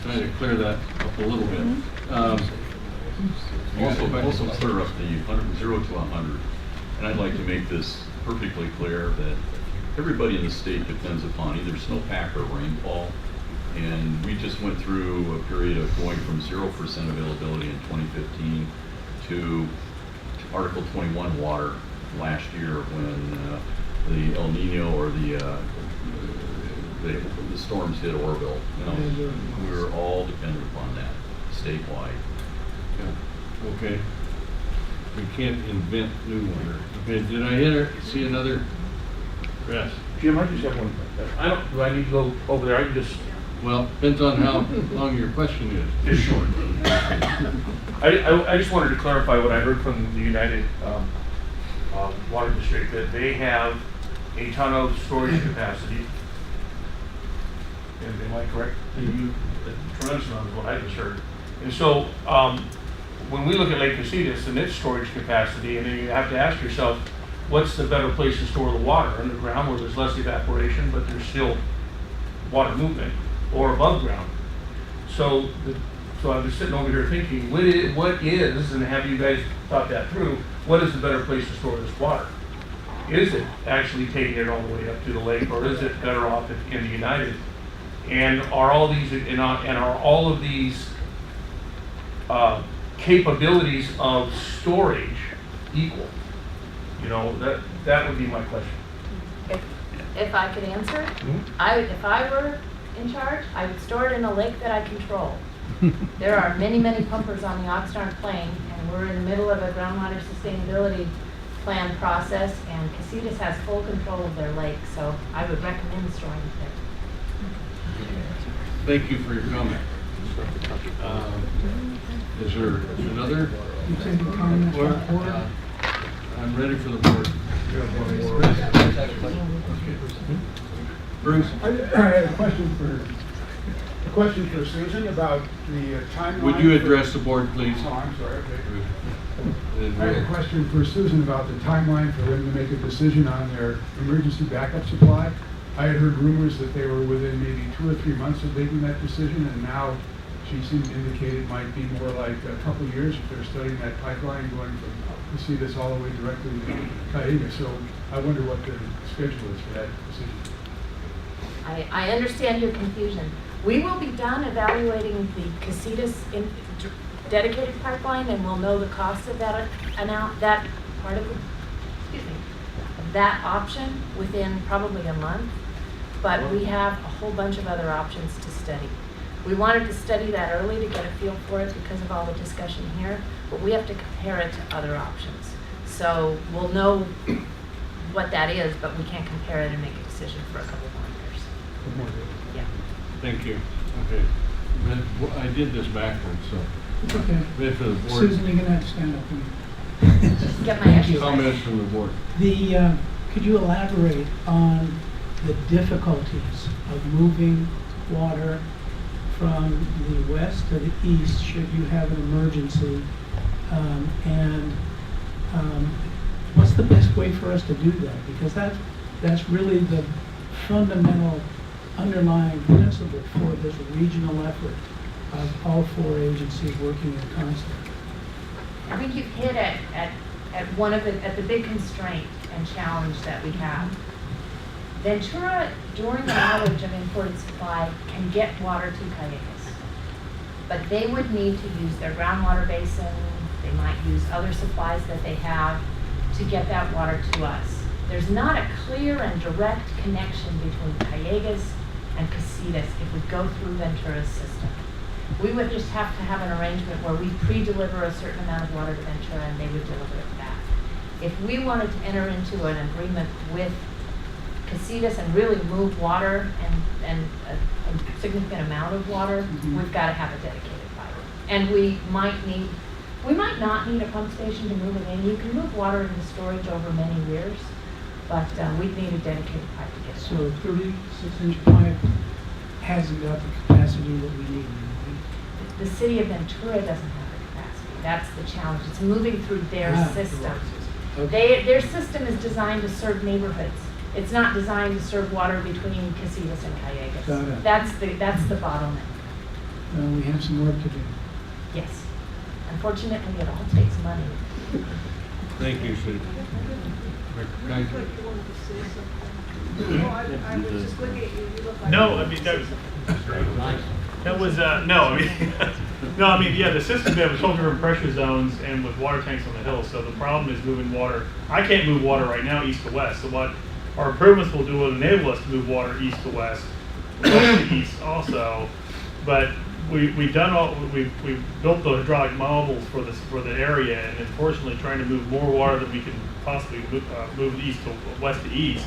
trying to clear that up a little bit. Also clear up the 0 to 100. And I'd like to make this perfectly clear that everybody in the state depends upon either snowpack or rainfall. And we just went through a period of going from 0% availability in 2015 to Article 21 water last year when the El Nino or the storms hit Orville. You know, we were all dependent upon that statewide. Yeah. Okay. We can't invent new water. Okay, did I see another? Yes. Jim, I just have one. Do I need to go over there? I can just. Well, depends on how long your question is. It's short. I just wanted to clarify what I heard from the United Water District, that they have a ton of storage capacity. And am I correct? A tremendous amount is what I just heard. And so when we look at Lake Casitas and its storage capacity, and then you have to ask yourself, what's the better place to store the water? Underground, where there's less evaporation, but there's still water movement, or above ground. So I was sitting over here thinking, what is, and have you guys thought that through, what is the better place to store this water? Is it actually taking it all the way up to the lake, or is it better off in the United? And are all of these capabilities of storage equal? You know, that would be my question. If I could answer, if I were in charge, I would store it in a lake that I control. There are many, many pumpers on the Oxnard Plain, and we're in the middle of a groundwater sustainability plan process, and Casitas has full control of their lake, so I would recommend storing it there. Thank you for your comment. Is there another? You take the comments from the board? I'm ready for the board. Bruce? I had a question for Susan about the timeline. Would you address the board, please? Oh, I'm sorry, okay. I had a question for Susan about the timeline for them to make a decision on their emergency backup supply. I had heard rumors that they were within maybe 2 or 3 months of making that decision, and now she seemed to indicate it might be more like a couple of years if they're studying that pipeline going from Casitas all the way directly to Cayuga. So I wonder what the schedule is for that decision. I understand your confusion. We will be done evaluating the Casitas dedicated pipeline, and we'll know the cost of that part of that option within probably a month. But we have a whole bunch of other options to study. We wanted to study that early to get a feel for it because of all the discussion here, but we have to compare it to other options. So we'll know what that is, but we can't compare it and make a decision for a couple more years. Yeah. Thank you. Okay. I did this backwards, so. It's okay. Ready for the board. Susan, you're gonna have to stand up. And Get my exercise. Comments from the board. Could you elaborate on the difficulties of moving water from the west to the east should you have an emergency? What's the best way for us to do that? Because that's really the fundamental underlying principle for this regional effort of all 4 agencies working in concert. I think you've hit it at the big constraint and challenge that we have. Ventura, during the outage of imported supply, can get water to Cayugas, but they would need to use their groundwater basin. They might use other supplies that they have to get that water to us. There's not a clear and direct connection between Cayugas and Casitas if we go through Ventura's system. We would just have to have an arrangement where we pre-deliver a certain amount of water to Ventura and they would deliver it back. If we wanted to enter into an agreement with Casitas and really move water and a significant amount of water, we've got to have a dedicated pipe. And we might not need a pump station to move it in. You can move water into storage over many years, but we'd need a dedicated pipe to get it. So a 36-inch pipe hasn't got the capacity that we need. The city of Ventura doesn't have the That's the challenge. It's moving through their Ah, system. Okay. Their system is designed to serve neighborhoods. It's not designed to serve water between Casitas and Got Callegas. it. That's the bottleneck. We have some work to do. Yes. Unfortunately, it all takes money. Thank you, Sue. Thank you. I was just looking at you, you look like. No, I mean, that was, no, I mean, no, I mean, yeah, the system, we have 12 different pressure zones and with water tanks on the hill, so the problem is moving water. I can't move water right now east to west, so what our improvements will do will enable us to move water east to west to east also, but we've done all, we've built the hydraulic models for this, for the area, and unfortunately trying to move more water than we can possibly move east to west to east,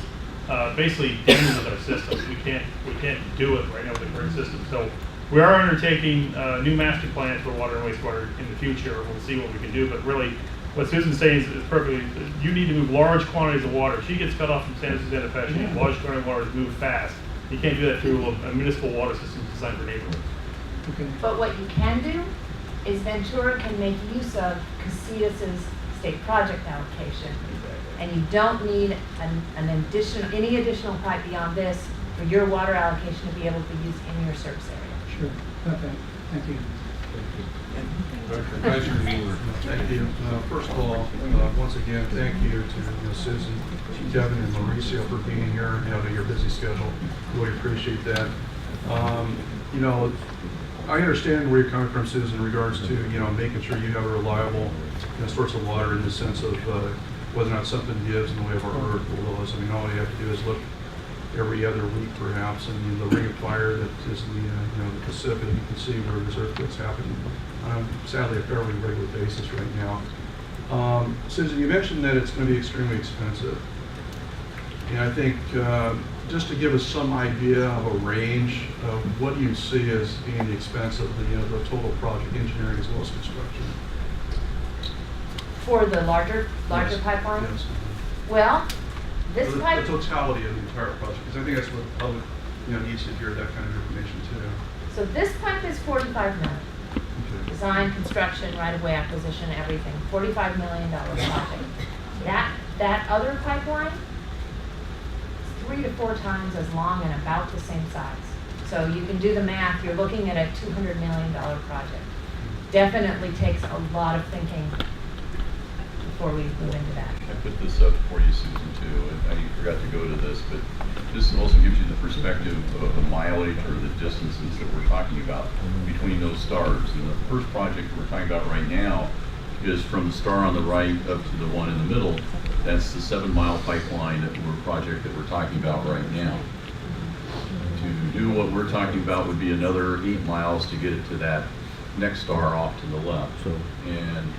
basically damages our system. We can't do it right now with the current system. So we are undertaking a new master plan for water and wastewater in the future. We'll see what we can do, but really what Susan's saying is perfectly, you need to move large quantities of water. She gets cut off from San Jose to Fetch, large quantities of water is moved fast. You can't do that through a municipal water system designed for neighborhoods. Okay. But what you can do is Ventura can make use of Casitas' state project allocation. And you don't need any additional pipe beyond this for your water allocation to be able to be used in your service area. Sure. Okay. Thank you. Thank you. First of all, once again, thank you to Susan, Kevin, and Mauricio for being here. To your busy schedule, really appreciate that. I understand where you're coming from, Susan, in regards to making sure you have a reliable source of water in the sense of whether or not something gives in the way of our earth below us. I mean, all you have to do is look every other week, perhaps, and the ring of fire that is in the Pacific. You can see where there's earthquakes happening on sadly a fairly regular basis right now. Susan, you mentioned that it's going to be extremely expensive, and I think just to give us some idea of a range of what you see as being the expense of the total project, engineering as well as construction. For the larger pipeline? Yes. Well, this the pipe, totality of the entire project, because I think that's what the public needs to hear, that kind of information too. so this pipe is 45 million. Okay. Design, construction, right-of-way acquisition, everything, $45 million project. That other pipeline is 3 to 4 times as long and about the same size. So you can do the math, you're looking at a $200 million project. Definitely takes a lot of thinking before we move into that. I put this up for you, Susan, too, and I forgot to go to this, but this also gives you the perspective of the mileage or the distances that we're talking about between those stars. And the first project we're talking about right now is from the star on the right up to the one in the middle. That's the 7-mile pipeline project that we're talking about right now. To do what we're talking about would be another 8 miles to get it to that next star off to the left. And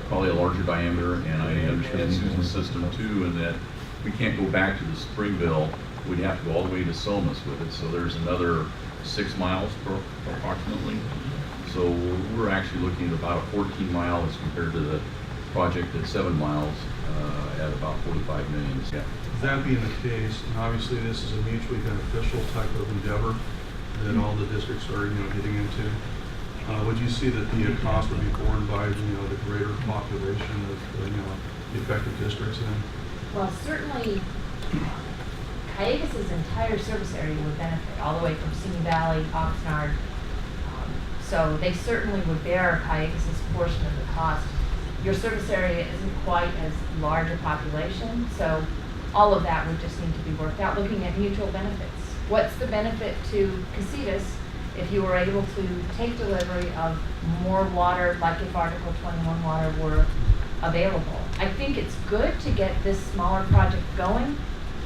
probably a larger diameter, and I understand Susan's system too, and that we can't go back to the Springville. We'd have to go all the way to Somas with it, so there's another 6 miles approximately. So we're actually looking at about a 14 mile as compared to the project at 7 miles at about 45 million. Yeah. That being the case, and obviously this is a mutually beneficial type of endeavor that all the districts are getting into. Would you see that the cost would be borne by the greater population of the affected districts then? Well, certainly, Callegas' entire service area would benefit, all the way from Simi Valley, Oxnard. So they certainly would bear Callegas' portion of the cost. Your service area isn't quite as large a population, so all of that would just need to be worked out, looking at mutual benefits. What's the benefit to Casitas if you were able to take delivery of more water, like if Article 21 water were available? I think it's good to get this smaller project going,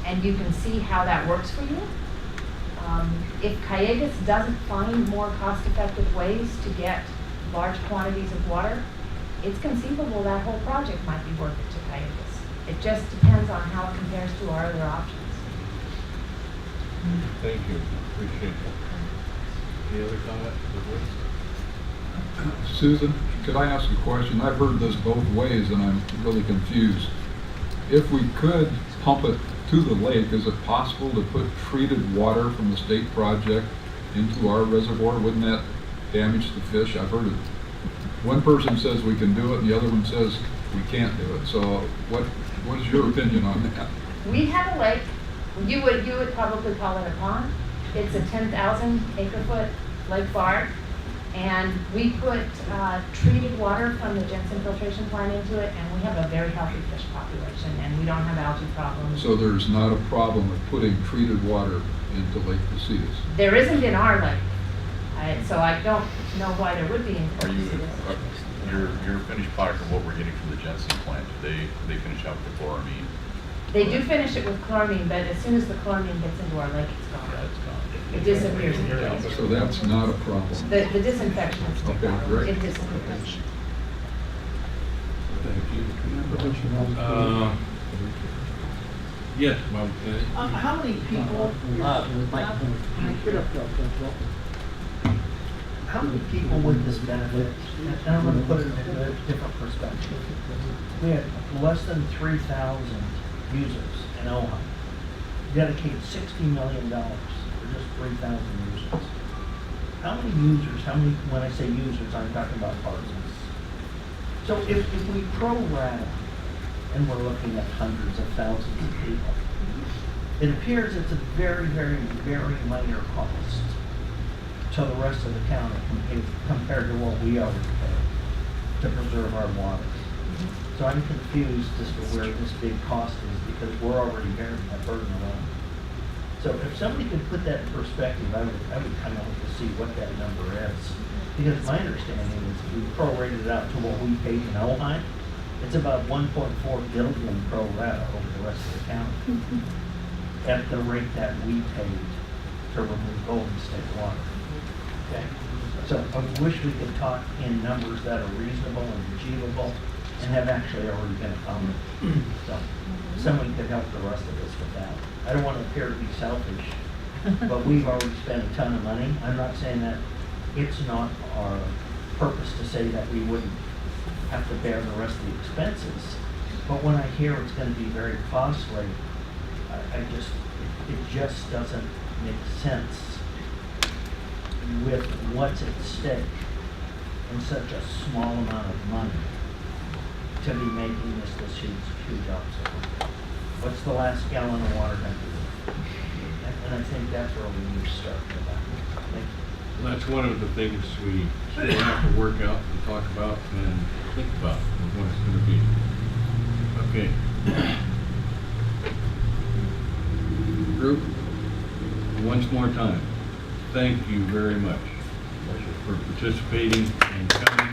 and you can see how that works for you. If Callegas doesn't find more cost-effective ways to get large quantities of water, it's conceivable that whole project might be worth it to Callegas. It just depends on how it compares to our other options. Thank you. Appreciate that. Any other comment? Susan, could I ask a question? I've heard this both ways and I'm really confused. If we could pump it to the lake, is it possible to put treated water from the state project into our reservoir? Wouldn't that damage the fish? I've heard it one person says we can do it, and the other one says we can't do it. So what is your opinion on that? We have a lake, you would probably call it a pond. It's a 10,000 acre foot lake bar. And we put treated water from the Jensen filtration plant into it, and we have a very healthy fish population, and we don't have algae problems. So there's not a problem with putting treated water into Lake Casitas? There isn't in our lake. So I don't know why there would be in Are you, Casitas. your finished product of what we're getting from the Jensen plant, do they finish out with the chloramine? They do finish it with chloramine, but as soon as the chloramine gets into our lake, it's gone. Yeah, it's gone. It disappears in the lake. So that's not a problem? The disinfection is no Okay, problem. great. It disappears. Thank you. Yes, Bob. How many people, how many people would this benefit? And I'm gonna put it in a different perspective. We had less than 3,000 users in Ojai. Dedicated $60 million for just 3,000 users. How many users, when I say users, I'm talking about partisans. So if we pro-rata, and we're looking at hundreds of thousands of people, it appears it's a very, very, very minor cost to the rest of the county compared to what we already pay to preserve our waters. So I'm confused as to where this big cost is, because we're already bearing that burden alone. So if somebody could put that in perspective, I would kind of like to see what that number is. Because my understanding is we prorated it out to what we paid in Ojai. It's about 1.4 billion pro rata over the rest of the county at the rate that we paid to remove Golden State water. Okay? So I wish we could talk in numbers that are reasonable and achievable and have actually already been accomplished. So someone could help the rest of us with that. I don't want to appear to be selfish, but we've already spent a ton of money. I'm not saying that it's not our purpose to say that we wouldn't have to bear the rest of the expenses. But when I hear it's going to be very costly, it just doesn't make sense with what's at stake in such a small amount of money to be making this huge obstacle. What's the last gallon of water going to do? And I think that's where we need to start with that. Thank you. That's one of the things we still have to work out and talk about and think about what it's going to be. Okay. Group, once more time, thank you very much for participating and coming.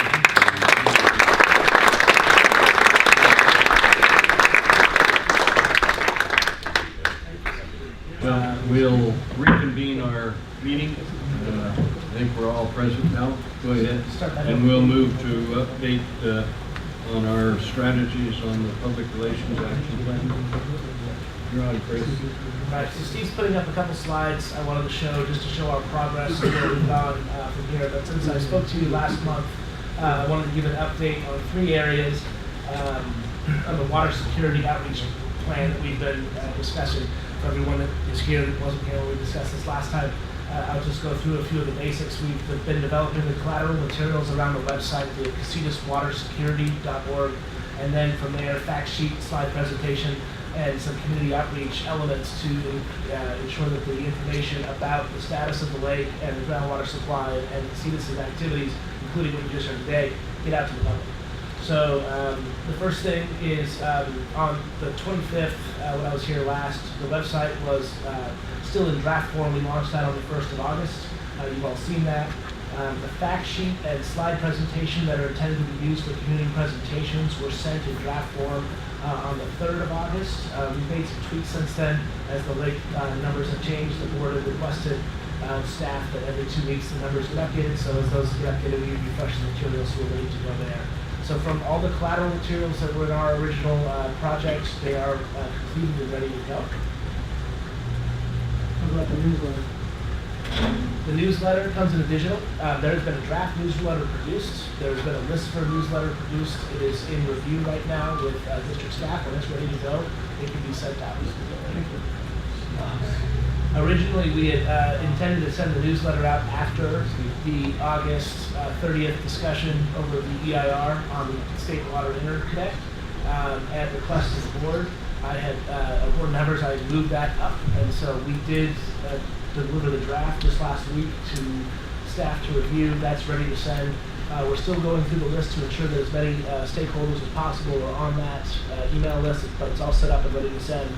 Well, we'll reconvene our meeting. I think we're all present now. Go ahead. And we'll move to update on our strategies on the public relations action plan. You're on, Chris. All right, so Steve's putting up a couple slides I wanted to show, just to show our progress and where we've gone from here. But since I spoke to you last month, I wanted to give an update on 3 areas on the water security outreach plan that we've been discussing. For everyone that is here that wasn't here when we discussed this last time, I'll just go through a few of the basics. We've been developing the collateral materials around the website, the CasitasWaterSecurity.org, and then from there, fact sheet, slide presentation, and some community outreach elements to ensure that the information about the status of the lake and the groundwater supply and Casitas' activities, including what you just heard today, get out to the public. So the first thing is on the 25th, when I was here last, the website was still in draft form. We launched that on the 1st of August. You've all seen that. The fact sheet and slide presentation that are intended to be used for community presentations were sent in draft form on the 3rd of August. We've made some tweaks since then as the lake numbers have changed. The board has requested staff that every 2 weeks the numbers get updated. So as those get updated, we refresh the materials so we're ready to go there. So from all the collateral materials that were in our original projects, they are completed and ready to go. What about the newsletter? The newsletter comes in a digital. There has been a draft newsletter produced. There's been a list for a newsletter produced. It is in review right now with district staff. When it's ready to go, it can be sent out. Originally, we had intended to send the newsletter out after the August 30th discussion over the EIR on the State Water Interconnect. At the request of the board, I had, board members, I had moved that up, and so we did deliver the draft just last week to staff to review. That's ready to send. We're still going through the list to ensure that as many stakeholders as possible are on that email list, but it's all set up and ready to send.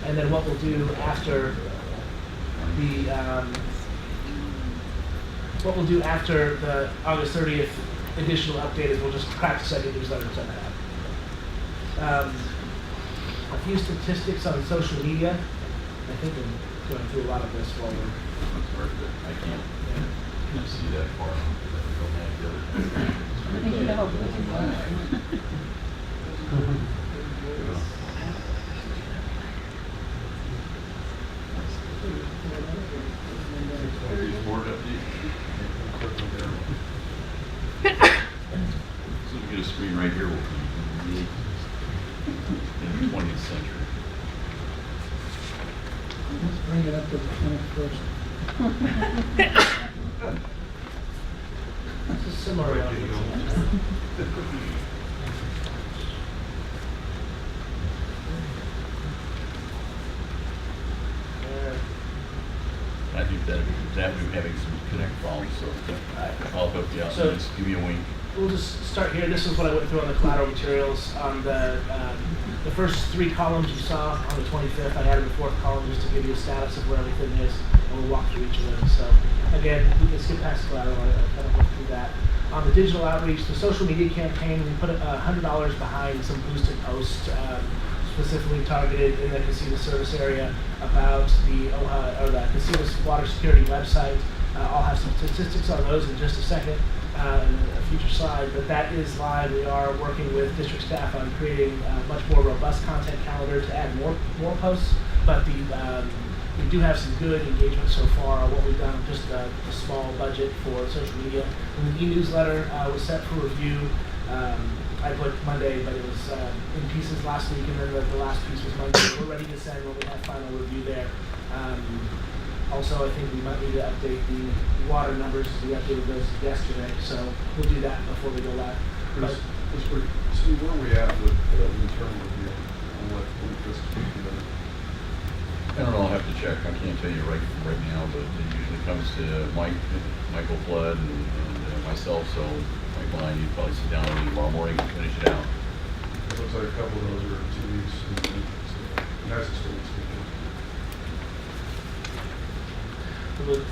And then what we'll do after the August 30th additional update is we'll just crack the second newsletter and send that out. A few statistics on social media. I think I'm going through a lot of this while we're. I can't see that far. So we get a screen right here will be in the 20th century. Let's bring it up to the 21st. This is similar. I think that we're having some connect problems, so I'll help you out. So- Just give me a wink. We'll just start here. This is what I went through on the collateral materials. On the first three columns you saw on the 25th, I added the fourth column just to give you a status of where everything is, and we'll walk through each of them. So again, we can skip past collateral. I kind of went through that. On the digital outreach, the social media campaign, we put $100 behind some boosted posts, specifically targeted in the Casitas service area about the Casitas Water Security website. I'll have some statistics on those in just a second. In a future slide, but that is live. We are working with district staff on creating a much more robust content calendar to add more posts, but we do have some good engagement so far on what we've done, just a small budget for social media. And the e-newsletter was set for review. I put Monday, but it was in pieces last week, and then the last piece was Monday. We're ready to send when we have final review there. Also, I think we might need to update the water numbers. We updated those yesterday, so we'll do that before we go live. Steve, where are we at with internal review on what this is doing? I don't know, I'll have to check. I can't tell you right now, but it usually comes to Michael Flood and myself, so Michael and I need to probably sit down with you tomorrow morning and finish it out. It looks like a couple of those are 2 weeks. Nice to see.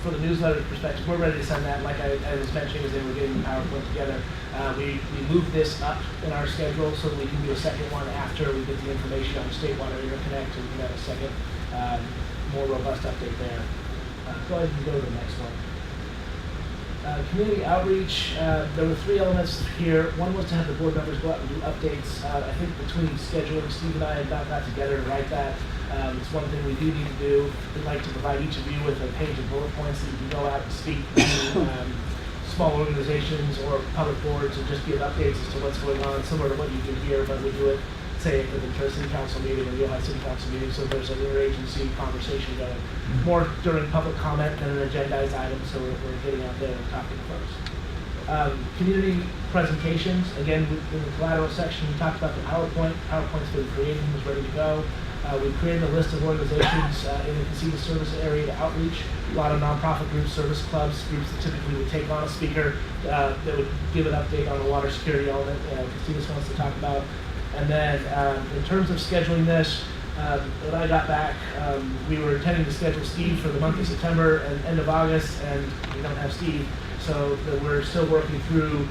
For the newsletter perspective, we're ready to send that. Like I was mentioning as they were getting the PowerPoint together, we moved this up in our schedule so that we can do a second one after we get the information on the State Water Interconnect, and we have a second, more robust update there. Go ahead and go to the next one. Community outreach, there were three elements here. One was to have the board members go out and do updates. I think between scheduling, Steve and I had got together to write that. It's one thing we do need to do. We'd like to provide each of you with a page of bullet points that you can go out and speak to small organizations or public boards and just give updates as to what's going on, similar to what you do here, but we do it, say, at the Ventura City Council meeting or the Ojai City Council meeting, so there's an interagency conversation going. More during public comment than an agendized item, so we're getting out there and talking to folks. Community presentations, again, in the collateral section, we talked about the PowerPoint. PowerPoint's been created and is ready to go. We've created a list of organizations in the Casitas service area to outreach. A lot of nonprofit groups, service clubs, groups that typically would take on a speaker that would give an update on the water security element Casitas wants to talk about. And then in terms of scheduling this, when I got back, we were intending to schedule Steve for the month of September and end of August, and we don't have Steve. So we're still working through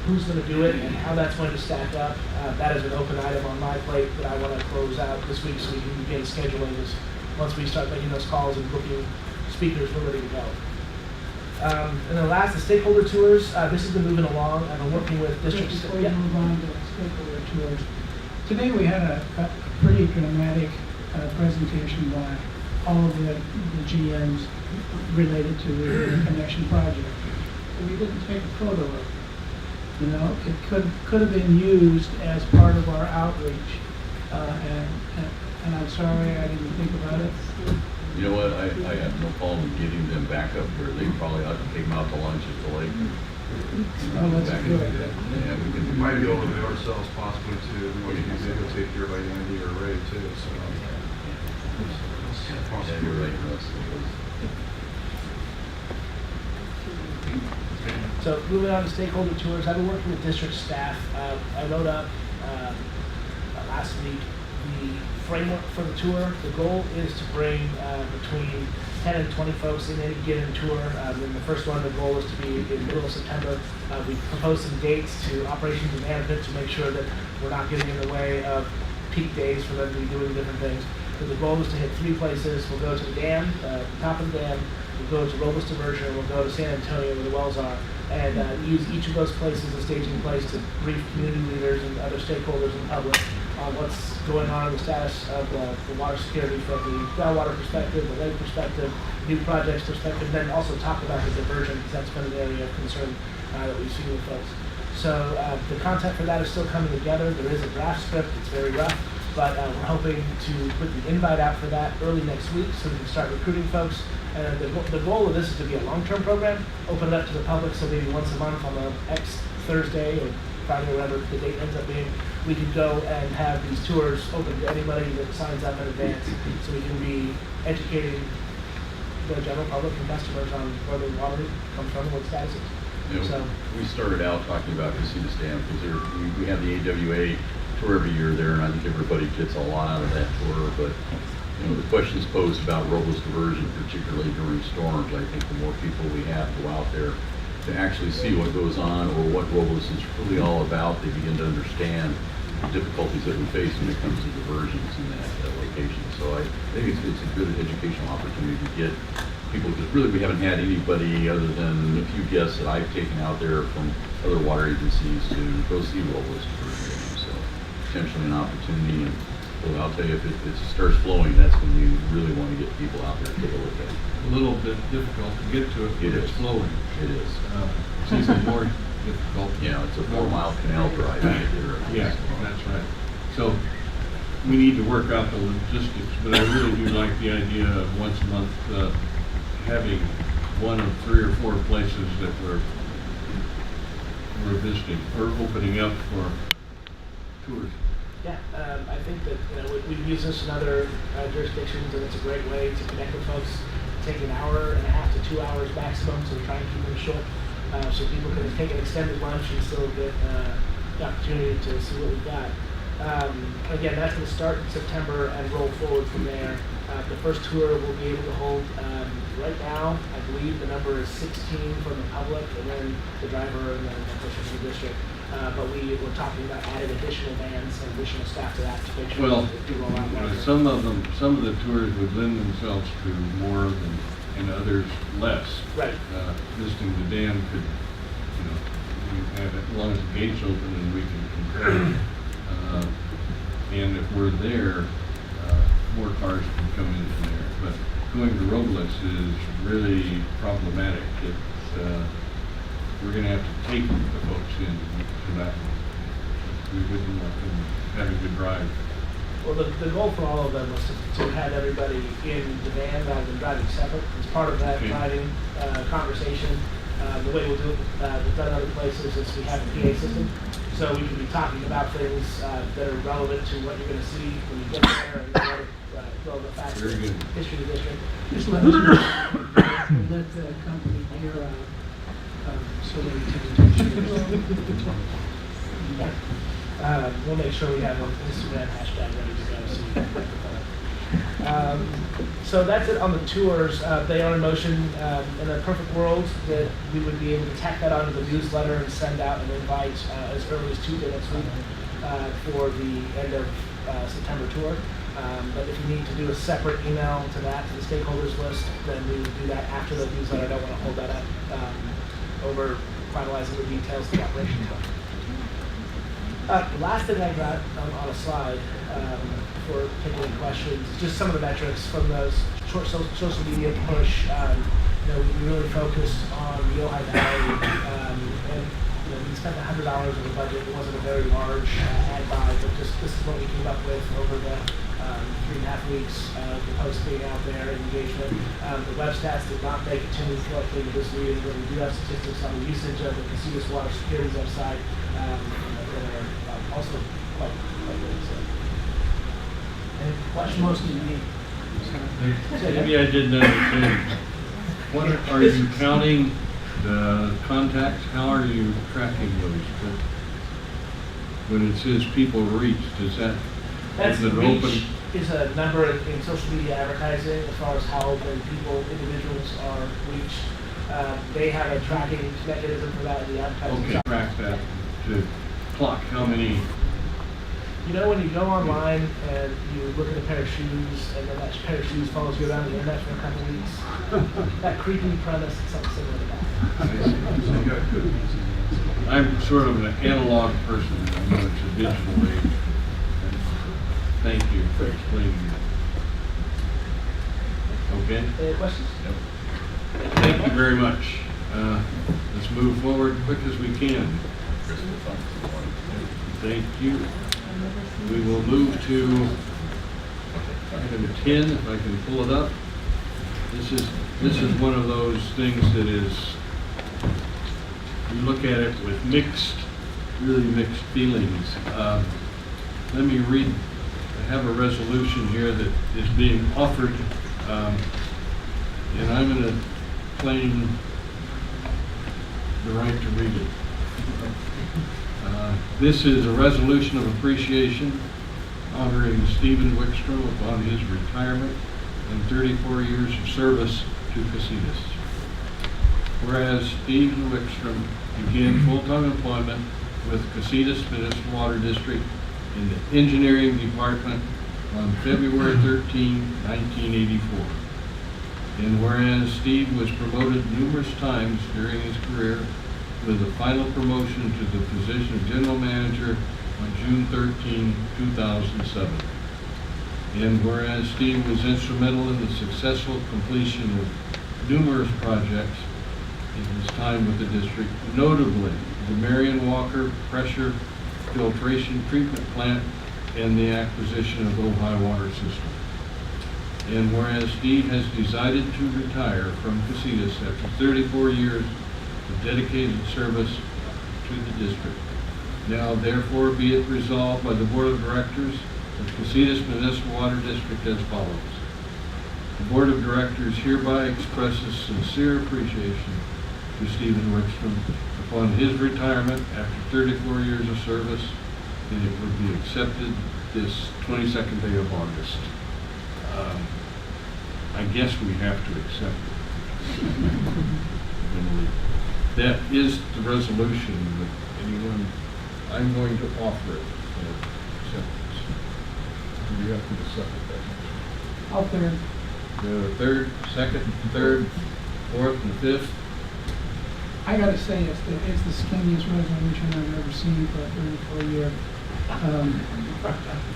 who's going to do it and how that's going to stack up. That is an open item on my plate that I want to close out this week so we can begin scheduling this. Once we start making those calls and booking speakers, we're ready to go. And then last, the stakeholder tours. This has been moving along. I've been working with districts. Before we move on to the stakeholder tours, today we had a pretty dramatic presentation by all of the GMs related to the connection project. And we didn't take a photo of it. You know, it could have been used as part of our outreach, and I'm sorry I didn't think about it. You know what, I have no problem getting them back up here. They probably ought to take them out to lunch at the lake. Well, that's Back good. in. Yeah, we can. We might be able to do ourselves possibly too, we might be videotaped here by Andy or Ray too, so. Yeah, you're right, Russ. So moving on to stakeholder tours, I've been working with district staff. I wrote up last week the framework for the tour. The goal is to bring between 10 and 20 folks in any given tour. In the first one, the goal is to be in the middle of September. We proposed some dates to operations and management to make sure that we're not getting in the way of peak days for them to be doing different things. So the goal is to hit 3 places. We'll go to the dam, the top of the dam, we'll go to Robles Diversion, we'll go to San Antonio where the wells are, and use each of those places as a staging place to brief community leaders and other stakeholders and public on what's going on in the status of the water security from the groundwater perspective, the lake perspective, new projects perspective, then also talk about the diversion, because that's been an area of concern that we've seen with folks. So the content for that is still coming together. There is a draft script, it's very rough, but we're hoping to put the invite out for that early next week so we can start recruiting folks. And the goal of this is to be a long-term program, open it up to the public, so maybe once a month on the X Thursday or Friday or whatever the date ends up being, we can go and have these tours open to anybody that signs up in advance, so we can be educating the general public and customers on where the water comes from and what status is. You know, So we started out talking about Casitas Dam because we have the AWA tour every year there, and I think everybody gets a lot out of that tour. But you know, the questions posed about Robles Diversion, particularly during storms, I think the more people we have go out there to actually see what goes on or what Robles is really all about, they begin to understand the difficulties that we face when it comes to diversions in that location. So I think it's a good educational opportunity to get people, because really we haven't had anybody other than a few guests that I've taken out there from other water agencies to go see Robles Diversion. So potentially an opportunity, and well, I'll tell you, if it starts flowing, that's when you really want to get people out there to take a look at it. A little bit difficult to get to it, but it's flowing. It is. It's even more difficult. Yeah, it's a 4-mile canal drive to get there. Yeah, that's right. So we need to work out the logistics, but I really do like the idea of once a month having one of 3 or 4 places that we're visiting or opening up for tours. yeah, I think that we've used this in other jurisdictions, and it's a great way to connect with folks. Take an hour and a half to 2 hours maximum, so we try and keep them short, so people can take an extended lunch and still get the opportunity to see what we've got. Again, that's going to start in September and roll forward from there. The first tour we'll be able to hold right now. I believe the number is 16 from the public, and then the driver and then officials of the district. But we're talking about adding additional vans and additional staff to that to make sure Well, that we roll out larger. some of the tours would lend themselves to more than, and others less. Right. Visiting the dam could, we have it, as long as the gate's open and we can compare. And if we're there, more cars can come in from there. But going to Robles is really problematic. We're going to have to take the folks in to that one. We wouldn't want them having to drive. Well, the goal for all of them was to have everybody in the van rather than driving separate. It's part of that Okay. driving conversation. The way we'll do it, we've done other places, is we have a PA system. So we can be talking about things that are relevant to what you're going to see when you get there, and relevant facts, Very good. history of the district. Just let us know, let the company hear so that we can We'll make sure we have an Instagram hashtag ready to go. So that's it on the tours. They are in motion. In a perfect world, that we would be able to tack that onto the newsletter and send out an invite as early as Tuesday next week for the end of September tour. But if you need to do a separate email to that, to the stakeholders list, then we would do that after the newsletter. I don't want to hold that up over finalizing the details of the operation. The last thing I got on a slide for taking any questions, just some of the metrics from those short social media push. We really focused on the Ojai Valley, and we spent $100 of the budget. It wasn't a very large ad buy, but just this is what we came up with over the 3.5 weeks of the posting out there, engagement. The web stats did not make it to me collecting this meeting, but we do have statistics on the usage of the Casitas Water Security website that are also quite good. So. Any questions? Mostly me. Maybe I didn't understand. What are you counting the contacts? How are you tracking those? When it says people reached, is that That's is it reach open? is a number in social media advertising as far as how many people, individuals are reached. They have a tracking mechanism for that in the advertising. Okay, track that to clock how many. You know, when you go online and you look at a pair of shoes, and then that pair of shoes follows you around the internet for a couple of weeks, that creepy premise is something similar to that. I'm sort of an analog person. I know it's a digital age. Thank you for explaining that. Okay? Any questions? Yep. Thank you very much. Let's move forward quick as we can. Thank you. We will move to item 10, if I can pull it up. This is one of those things that is, you look at it with really mixed feelings. Let me read. I have a resolution here that is being offered, and I'm going to claim the right to read it. This is a resolution of appreciation honoring Stephen Wickstrom upon his retirement and 34 years of service to Casitas. Whereas Stephen Wickstrom began full-time employment with Casitas Municipal Water District in the engineering department on February 13, 1984. And whereas Steve was promoted numerous times during his career, with a final promotion to the position of general manager on June 13, 2007. And whereas Steve was instrumental in the successful completion of numerous projects in his time with the district, notably the Marion Walker pressure filtration treatment plant and the acquisition of Ojai Water System. And whereas Steve has decided to retire from Casitas after 34 years of dedicated service to the district. Now therefore be it resolved by the Board of Directors of Casitas Municipal Water District as follows. The Board of Directors hereby expresses sincere appreciation to Stephen Wickstrom upon his retirement after 34 years of service, and it would be accepted this 22nd day of August. I guess we have to accept it. That is the resolution that anyone, I'm going to offer it for acceptance. Do you have to accept that? I'll third. The third, second, third, fourth, and fifth. I gotta say, it's the skinniest resolution I've ever seen for a 34-year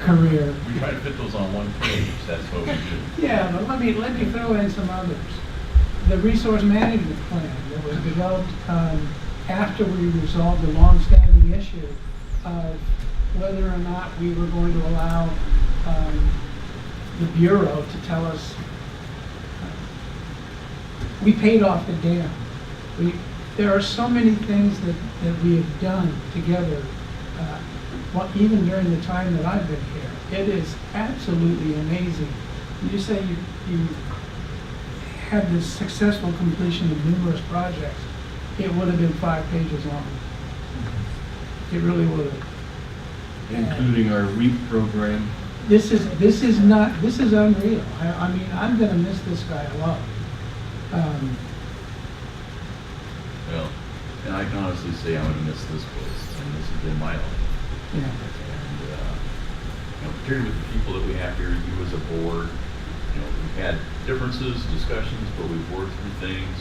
career. We try to fit those on one page, that's what we do. Yeah, but let me throw in some others. The resource management plan that was developed after we resolved the long-standing issue of whether or not we were going to allow the Bureau to tell us. We paid off the dam. There are so many things that we have done together, even during the time that I've been here. It is absolutely amazing. You say you had this successful completion of numerous projects. It would have been 5 pages long. It really would have. Including our REAP program. This is unreal. I mean, I'm going to miss this guy a lot. Well, and I can honestly say I'm going to miss this place, and this has been my life. Yeah. And particularly with the people that we have here, you as a board, we've had differences, discussions, but we've worked through things.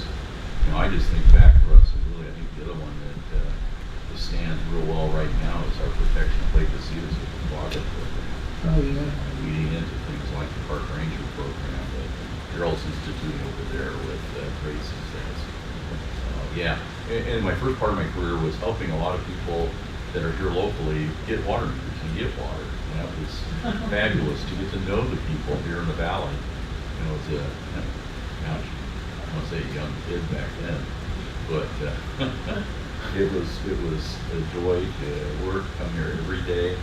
I just think back to us, and really I think the other one that stands real well right now is our protection of Lake Casitas with the water program. Oh, yeah. Leading into things like the Park Ranger program that Daryl's instituting over there with Grace and things. And my first part of my career was helping a lot of people that are here locally get water meters. can get water. And that was fabulous to get to know the people here in the valley. You know, as a, gosh, I won't say a young kid back then, but it was a joy to work, come here every day,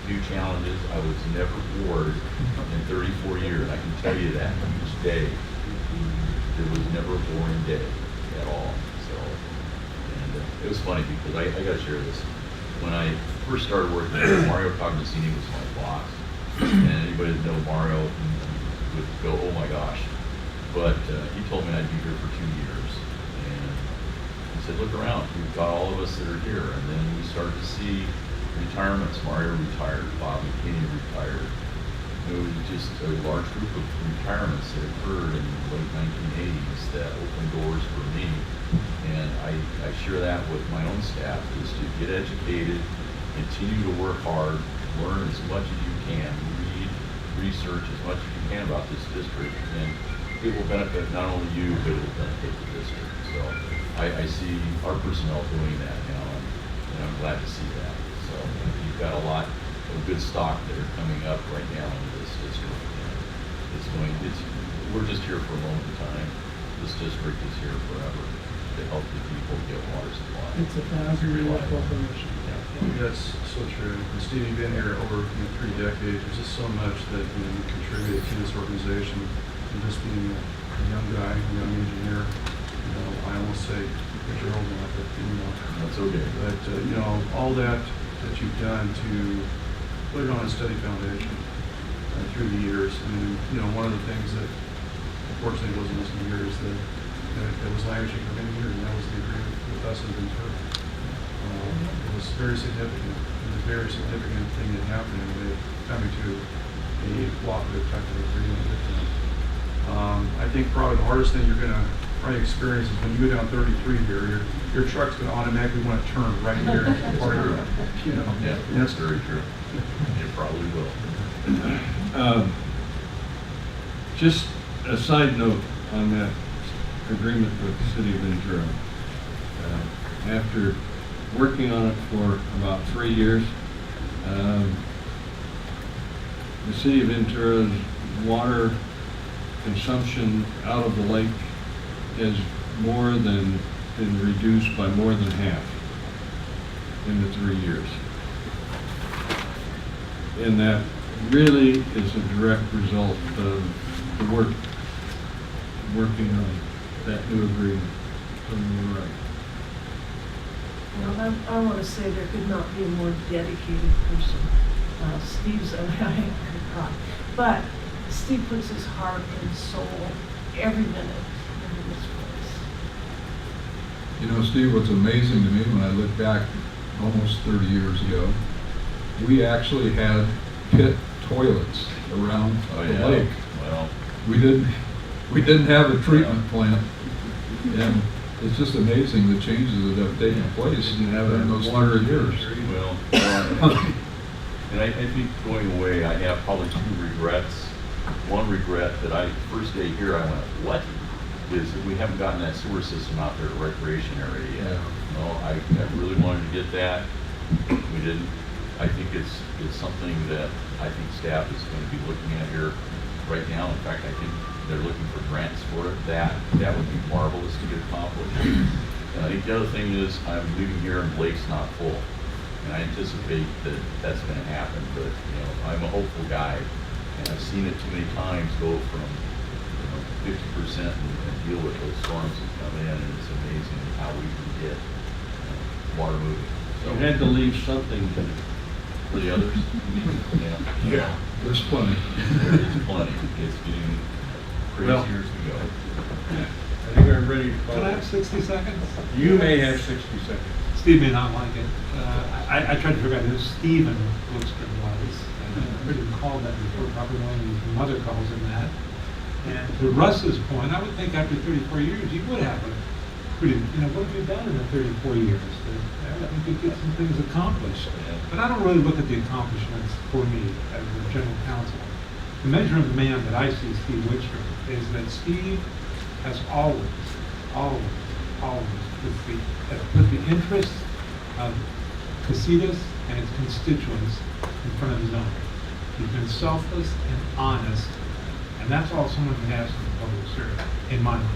new challenges. I was never bored in 34 years. I can tell you that each day. There was never a boring day at all. So, and it was funny because I got to share this. When I first started working, Mario Cognoscini was my boss, and anybody that know Mario would go, "Oh my gosh!" But he told me I'd be here for 2 years, and he said, "Look around. We've got all of us that are here." And then we started to see retirements. Mario retired. Bob McKinney retired. It was just a large group of retirements that occurred in the late 1980s that opened doors for me. And I share that with my own staff, is to get educated, continue to work hard, learn as much as you can, read, research as much as you can about this district, and it will benefit not only you, but it will benefit the district. So I see our personnel doing that now, and I'm glad to see that. So you've got a lot of good stock that are coming up right now in this district. And we're just here for a moment in time. This district is here forever to help the people get water supply. It's a 1,000-year corporation. That's so true. And Steve, you've been here over 3 decades. There's just so much that you contributed to this organization. And just being a young guy, a young engineer, I almost say that you're old enough, but That's okay. But all that you've done to put it on a steady foundation through the years. And one of the things that unfortunately wasn't listening here is that there was language for many years, and that was the agreement with us and Ventura. It was very significant. It was a very significant thing that happened with coming to a cooperative type of agreement with them. I think probably the hardest thing you're going to probably experience is when you go down 33 here, your truck's going to automatically want to turn right here. Yeah, that's very true. It probably will. Just a side note on that agreement with the city of Ventura. After working on it for about 3 years, the city of Ventura's water consumption out of the lake has been reduced by more than half in the 3 years. And that really is a direct result of the working on that new agreement. So you're right. Well, I want to say there could not be a more dedicated person. Steve's, but Steve puts his heart and soul every minute into this place. Steve, what's amazing to me when I look back almost 30 years ago, we actually had pit toilets around the lake. Well, We didn't have a treatment plant, and it's just amazing the changes that have taken place in those 30 years. Well, and I think going away, I have probably 2 regrets. One regret that first day here, I went, what? Is that we haven't gotten that sewer system out there to recreation area yet. I really wanted to get that. We didn't. I think it's something that I think staff is going to be looking at here right now. In fact, I think they're looking for grants for it. That would be marvelous to get accomplished. And I think the other thing is I'm leaving here and Blake's not full. And I anticipate that that's going to happen. But I'm a hopeful guy, and I've seen it too many times go from 50% and deal with those storms that come in, and it's amazing how we can get water moving. So You had to leave something for the others. Yeah, there's plenty. There is plenty. It's getting crazier as we go. I think we're ready to call. Can I have 60 seconds? You may have 60 seconds. Steve may not like it. I tried to figure out who Stephen Wilkstrom was. I didn't call that before, probably one of his mother calls him that. And to Russ's point, I would think after 34 years, you would have a pretty, what have you done in the 34 years? I think you get some things accomplished. But I don't really look at the accomplishments for me as the general counsel. The measure of the man that I see Steve Wickstrom is that Steve has always put the interests of Casitas and its constituents in front of the zone. He's been selfless and honest, and that's all someone can ask from a public servant, in my mind.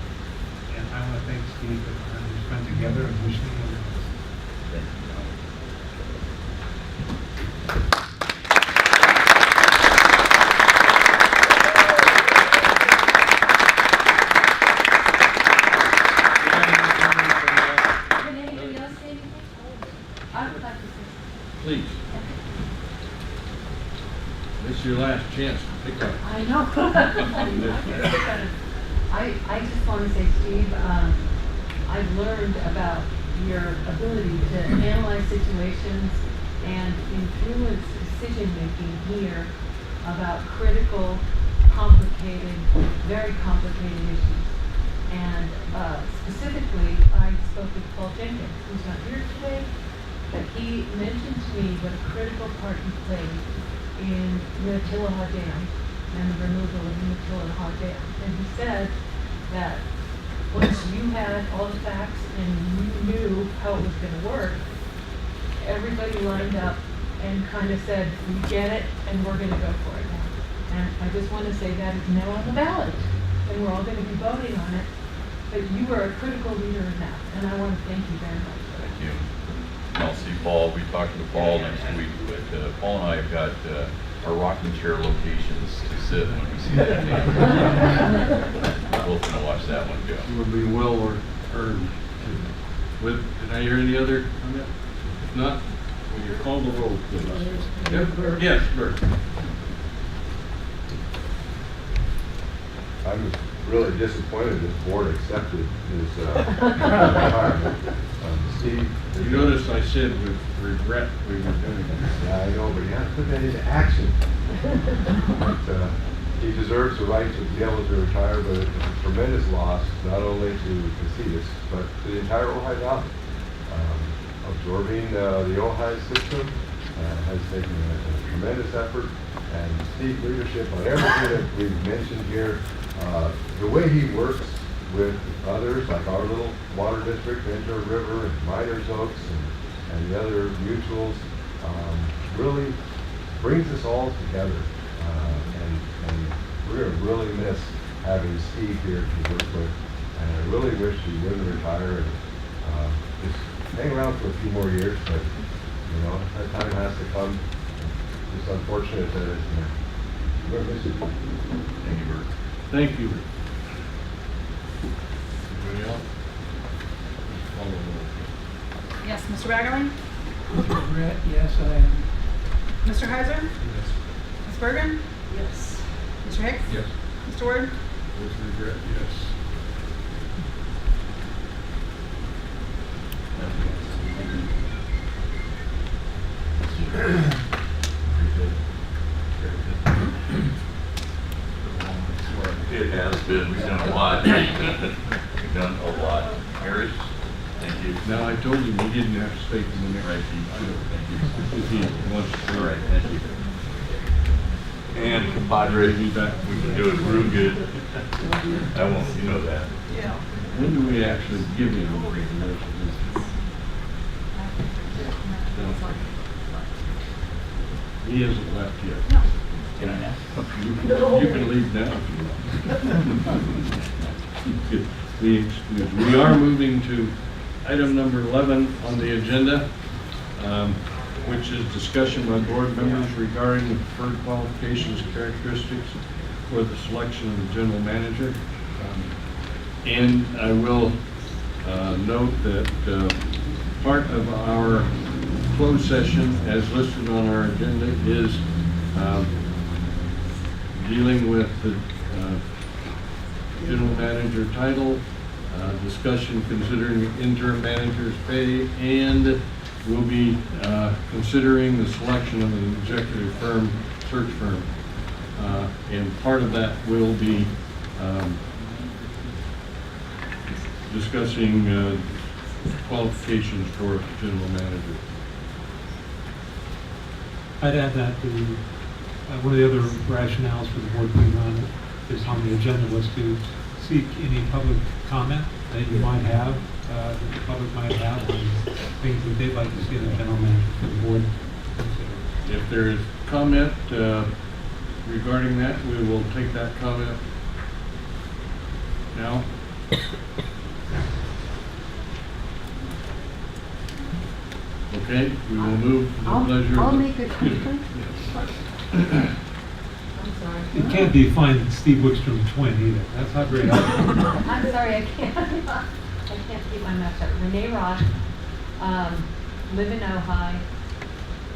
And I want to thank Steve for the time we spent together and wishing him the best. Can anybody else say anything? I would like to say. Please. This is your last chance to pick up. I know. I just want to say, Steve, I've learned about your ability to analyze situations and influence decision-making here about critical, complicated, very complicated issues. And specifically, I spoke with Paul Jenkins, who's not here today, but he mentioned to me what a critical part he played in the Tillahaw Dam and the removal of the Tillahaw Dam. And he said that once you had all the facts and you knew how it was going to work, everybody lined up and kind of said, we get it, and we're going to go for it now. And I just want to say that is now on the ballot, and we're all going to be voting on it. But you were a critical leader in that, and I want to thank you very much. Thank you. I'll see Paul. We talked to Paul next week, but Paul and I have got our rocking chair locations to sit when we see that game. We're both going to watch that one go. It would be well earned. Did I hear any other comment? If not, will you call the roll, please? Yep. Yes, Bert. I'm really disappointed this board accepted his retirement. Steve? You notice I said with regret we were doing it. Yeah, I know, but you have to put that into action. But, he deserves the right to be able to retire, but it's a tremendous loss, not only to Casitas, but to the entire Ojai Valley. Absorbing the Ojai system has taken a tremendous effort, and Steve's leadership on everything that we've mentioned here, the way he works with others, like our little water district, Ventura River, and Miners Oaks, and the other mutuals, really brings us all together. And we're going to really miss having Steve here to work with. And I really wish he wouldn't retire and just hang around for a few more years, but you know, that time has to come. It's unfortunate that it's, we're going to miss it. Thank you, Bert. Thank you. Anybody else? Please call the roll. Yes, Mr. Baggerly? Regret, yes, I am. Mr. Heiser? Yes. Ms. Bergen? Yes. Mr. Hicks? Yes. Mr. Ward? With regret, yes. It has been. We've done a lot. We've done a lot. Harris, thank you. Now, I told him he didn't have to speak in the next. Right, thank you. If he wants to. All right, thank you. And compadre, we can do it real good. I won't, you know that. Yeah. When do we actually give him a recognition? He hasn't left yet. No. Can I ask? You can leave now if you want. Be excused. We are moving to item number 11 on the agenda, which is discussion by board members regarding the preferred qualifications, characteristics for the selection of the general manager. And I will note that part of our closed session, as listed on our agenda, is dealing with the general manager title, discussion considering the interim manager's pay, and we'll be considering the selection of an executive firm, search firm. And part of that will be discussing qualifications for the general manager. I'd add that one of the other rationales for the board being on this on the agenda was to seek any public comment that you might have, that the public might have on things that they'd like to see in the general manager for the board to consider. If there is comment regarding that, we will take that comment now. Okay, we will move to the pleasure. I'll of the- make a comment. I'm sorry. It can't be fine that Steve Wickstrom twin either. That's not very helpful. I'm sorry, I can't keep my mouth shut. Renee Roth, live in Ojai,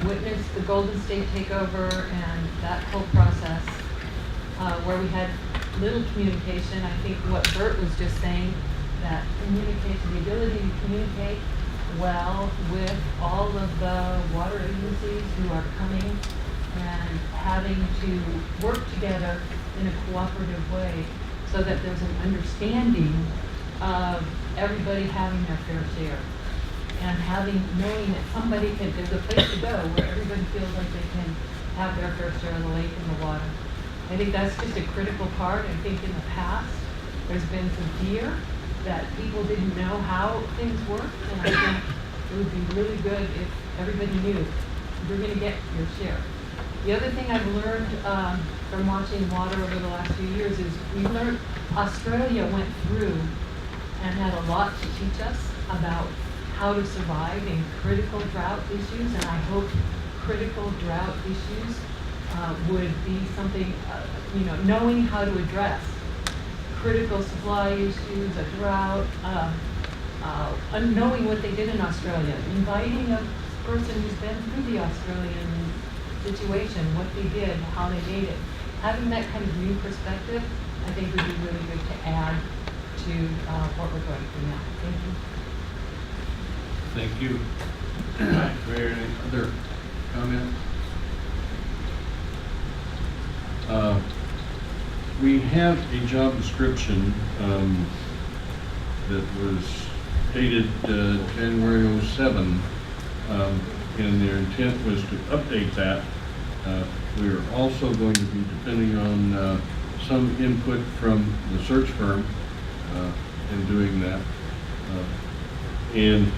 witnessed the Golden State takeover and that whole process, where we had little communication. I think what Bert was just saying, that the ability to communicate well with all of the water agencies who are coming and having to work together in a cooperative way so that there's an understanding of everybody having their fair share and knowing that there's a place to go where everybody feels like they can have their fair share of the lake and the water. I think that's just a critical part. I think in the past, there's been some fear that people didn't know how things work, and I think it would be really good if everybody knew you're going to get your share. The other thing I've learned from watching water over the last few years is we learned Australia went through and had a lot to teach us about how to survive in critical drought issues, and I hope critical drought issues would be something, knowing how to address critical supply issues, a drought, knowing what they did in Australia, inviting a person who's been through the Australian situation, what they did, how they made it. Having that kind of new perspective, I think would be really good to add to what we're going through now. Thank you. Thank you. Are there any other comments? We have a job description that was dated January 07, and their intent was to update that. We're also going to be depending on some input from the search firm in doing that. And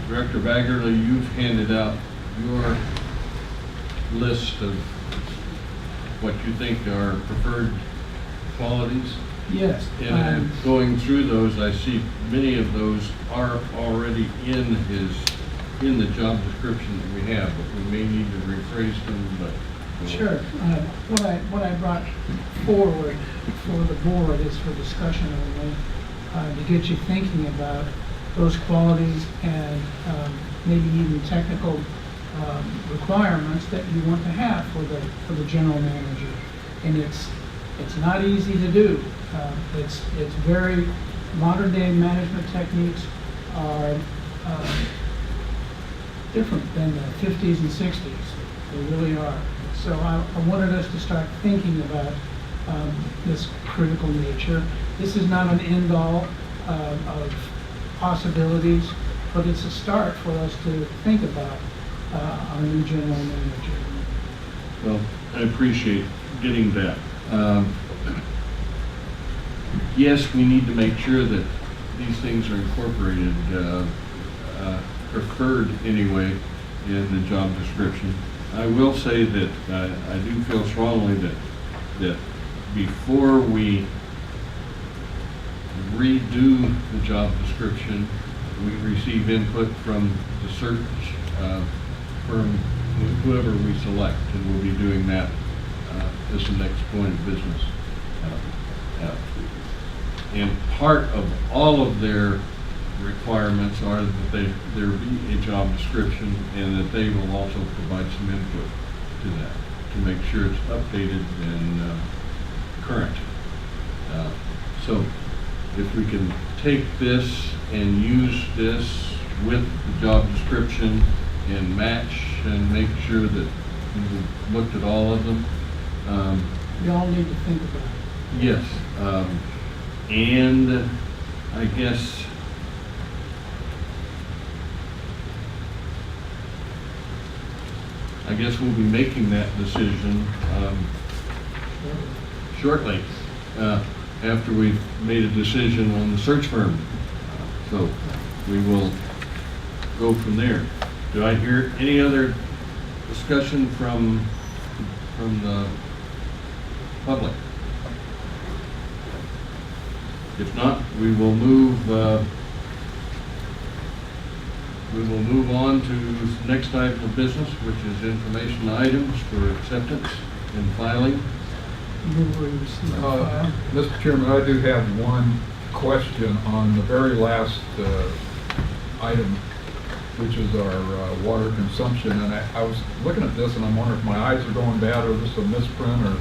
Director Baggerly, you've handed out your list of what you think are preferred qualities. Yes. And going through those, I see many of those are already in the job description that we have, but we may need to rephrase them, but. Sure. What I brought forward for the board is for discussion only, to get you thinking about those qualities and maybe even technical requirements that you want to have for the general manager. And it's not easy to do. It's very modern day management techniques are different than the 50s and 60s. They really are. So I wanted us to start thinking about this critical nature. This is not an end all of possibilities, but it's a start for us to think about our new general manager. Well, I appreciate getting that. Yes, we need to make sure that these things are incorporated, preferred anyway, in the job description. I will say that I do feel strongly that before we redo the job description, we receive input from the search firm, whoever we select, and we'll be doing that as the next point of business. And part of all of their requirements are that there be a job description and that they will also provide some input to that to make sure it's updated and current. So if we can take this and use this with the job description and match and make sure that we've looked at all of them. We all need to think about it. Yes. And I guess we'll be making that decision shortly after we've made a decision on the search firm. So we will go from there. Do I hear any other discussion from the public? If not, we will move on to the next item of business, which is information items for acceptance and filing. Mr. Chairman, I do have one question on the very last item, which is our water consumption. And I was looking at this and I'm wondering if my eyes are going bad or this is a misprint or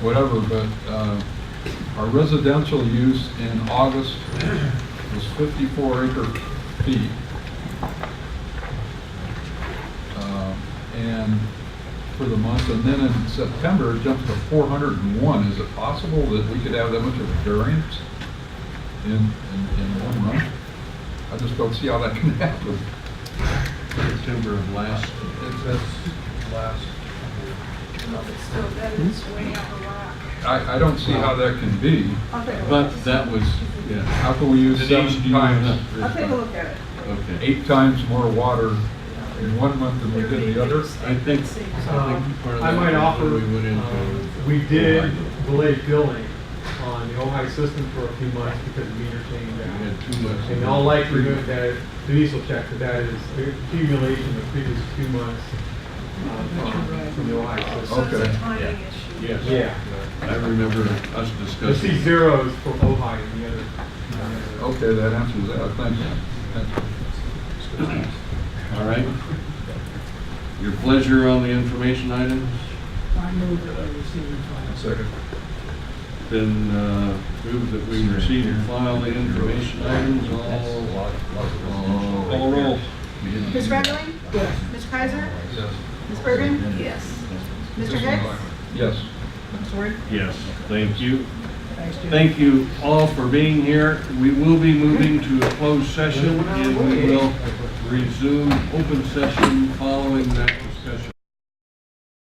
whatever, but our residential use in August was 54 acre feet. And for the month, and then in September it jumps to 401. Is it possible that we could have that much of a variance in one month? I just don't see how that can happen. September of last. That's last. Still, that is way out of whack. I don't see how that can be. I'll take a look. But that was, yeah. How can we use Denise, 7 do you times, have- I'll take a look at it. Okay. 8 times more water in one month than we did in the other? I think part of I that might was offer, when we went into. we did delay billing on the Ojai system for a few months because of meter change. We had too much. In all likelihood, that Denise will check that is the accumulation of previous 2 months from the Ojai system. So it's Okay. a timing issue. Yes. Yeah. I remember us You'll see discussing. zeros for Ojai in the other. Okay, that answers that. Thank you. Thank you. All right. Your pleasure on the information items? I move that we receive and file. Second. Been moved that we receive and file the information items. All roll. Ms. Ragland? Yes. Mr. Kaiser? Yes. Ms. Bergen? Yes. Mr. Hicks? Yes. Mr. Ward? Yes, thank you. Thanks, Jim. Thank you all for being here. We will be moving to a closed session and we will resume open session following that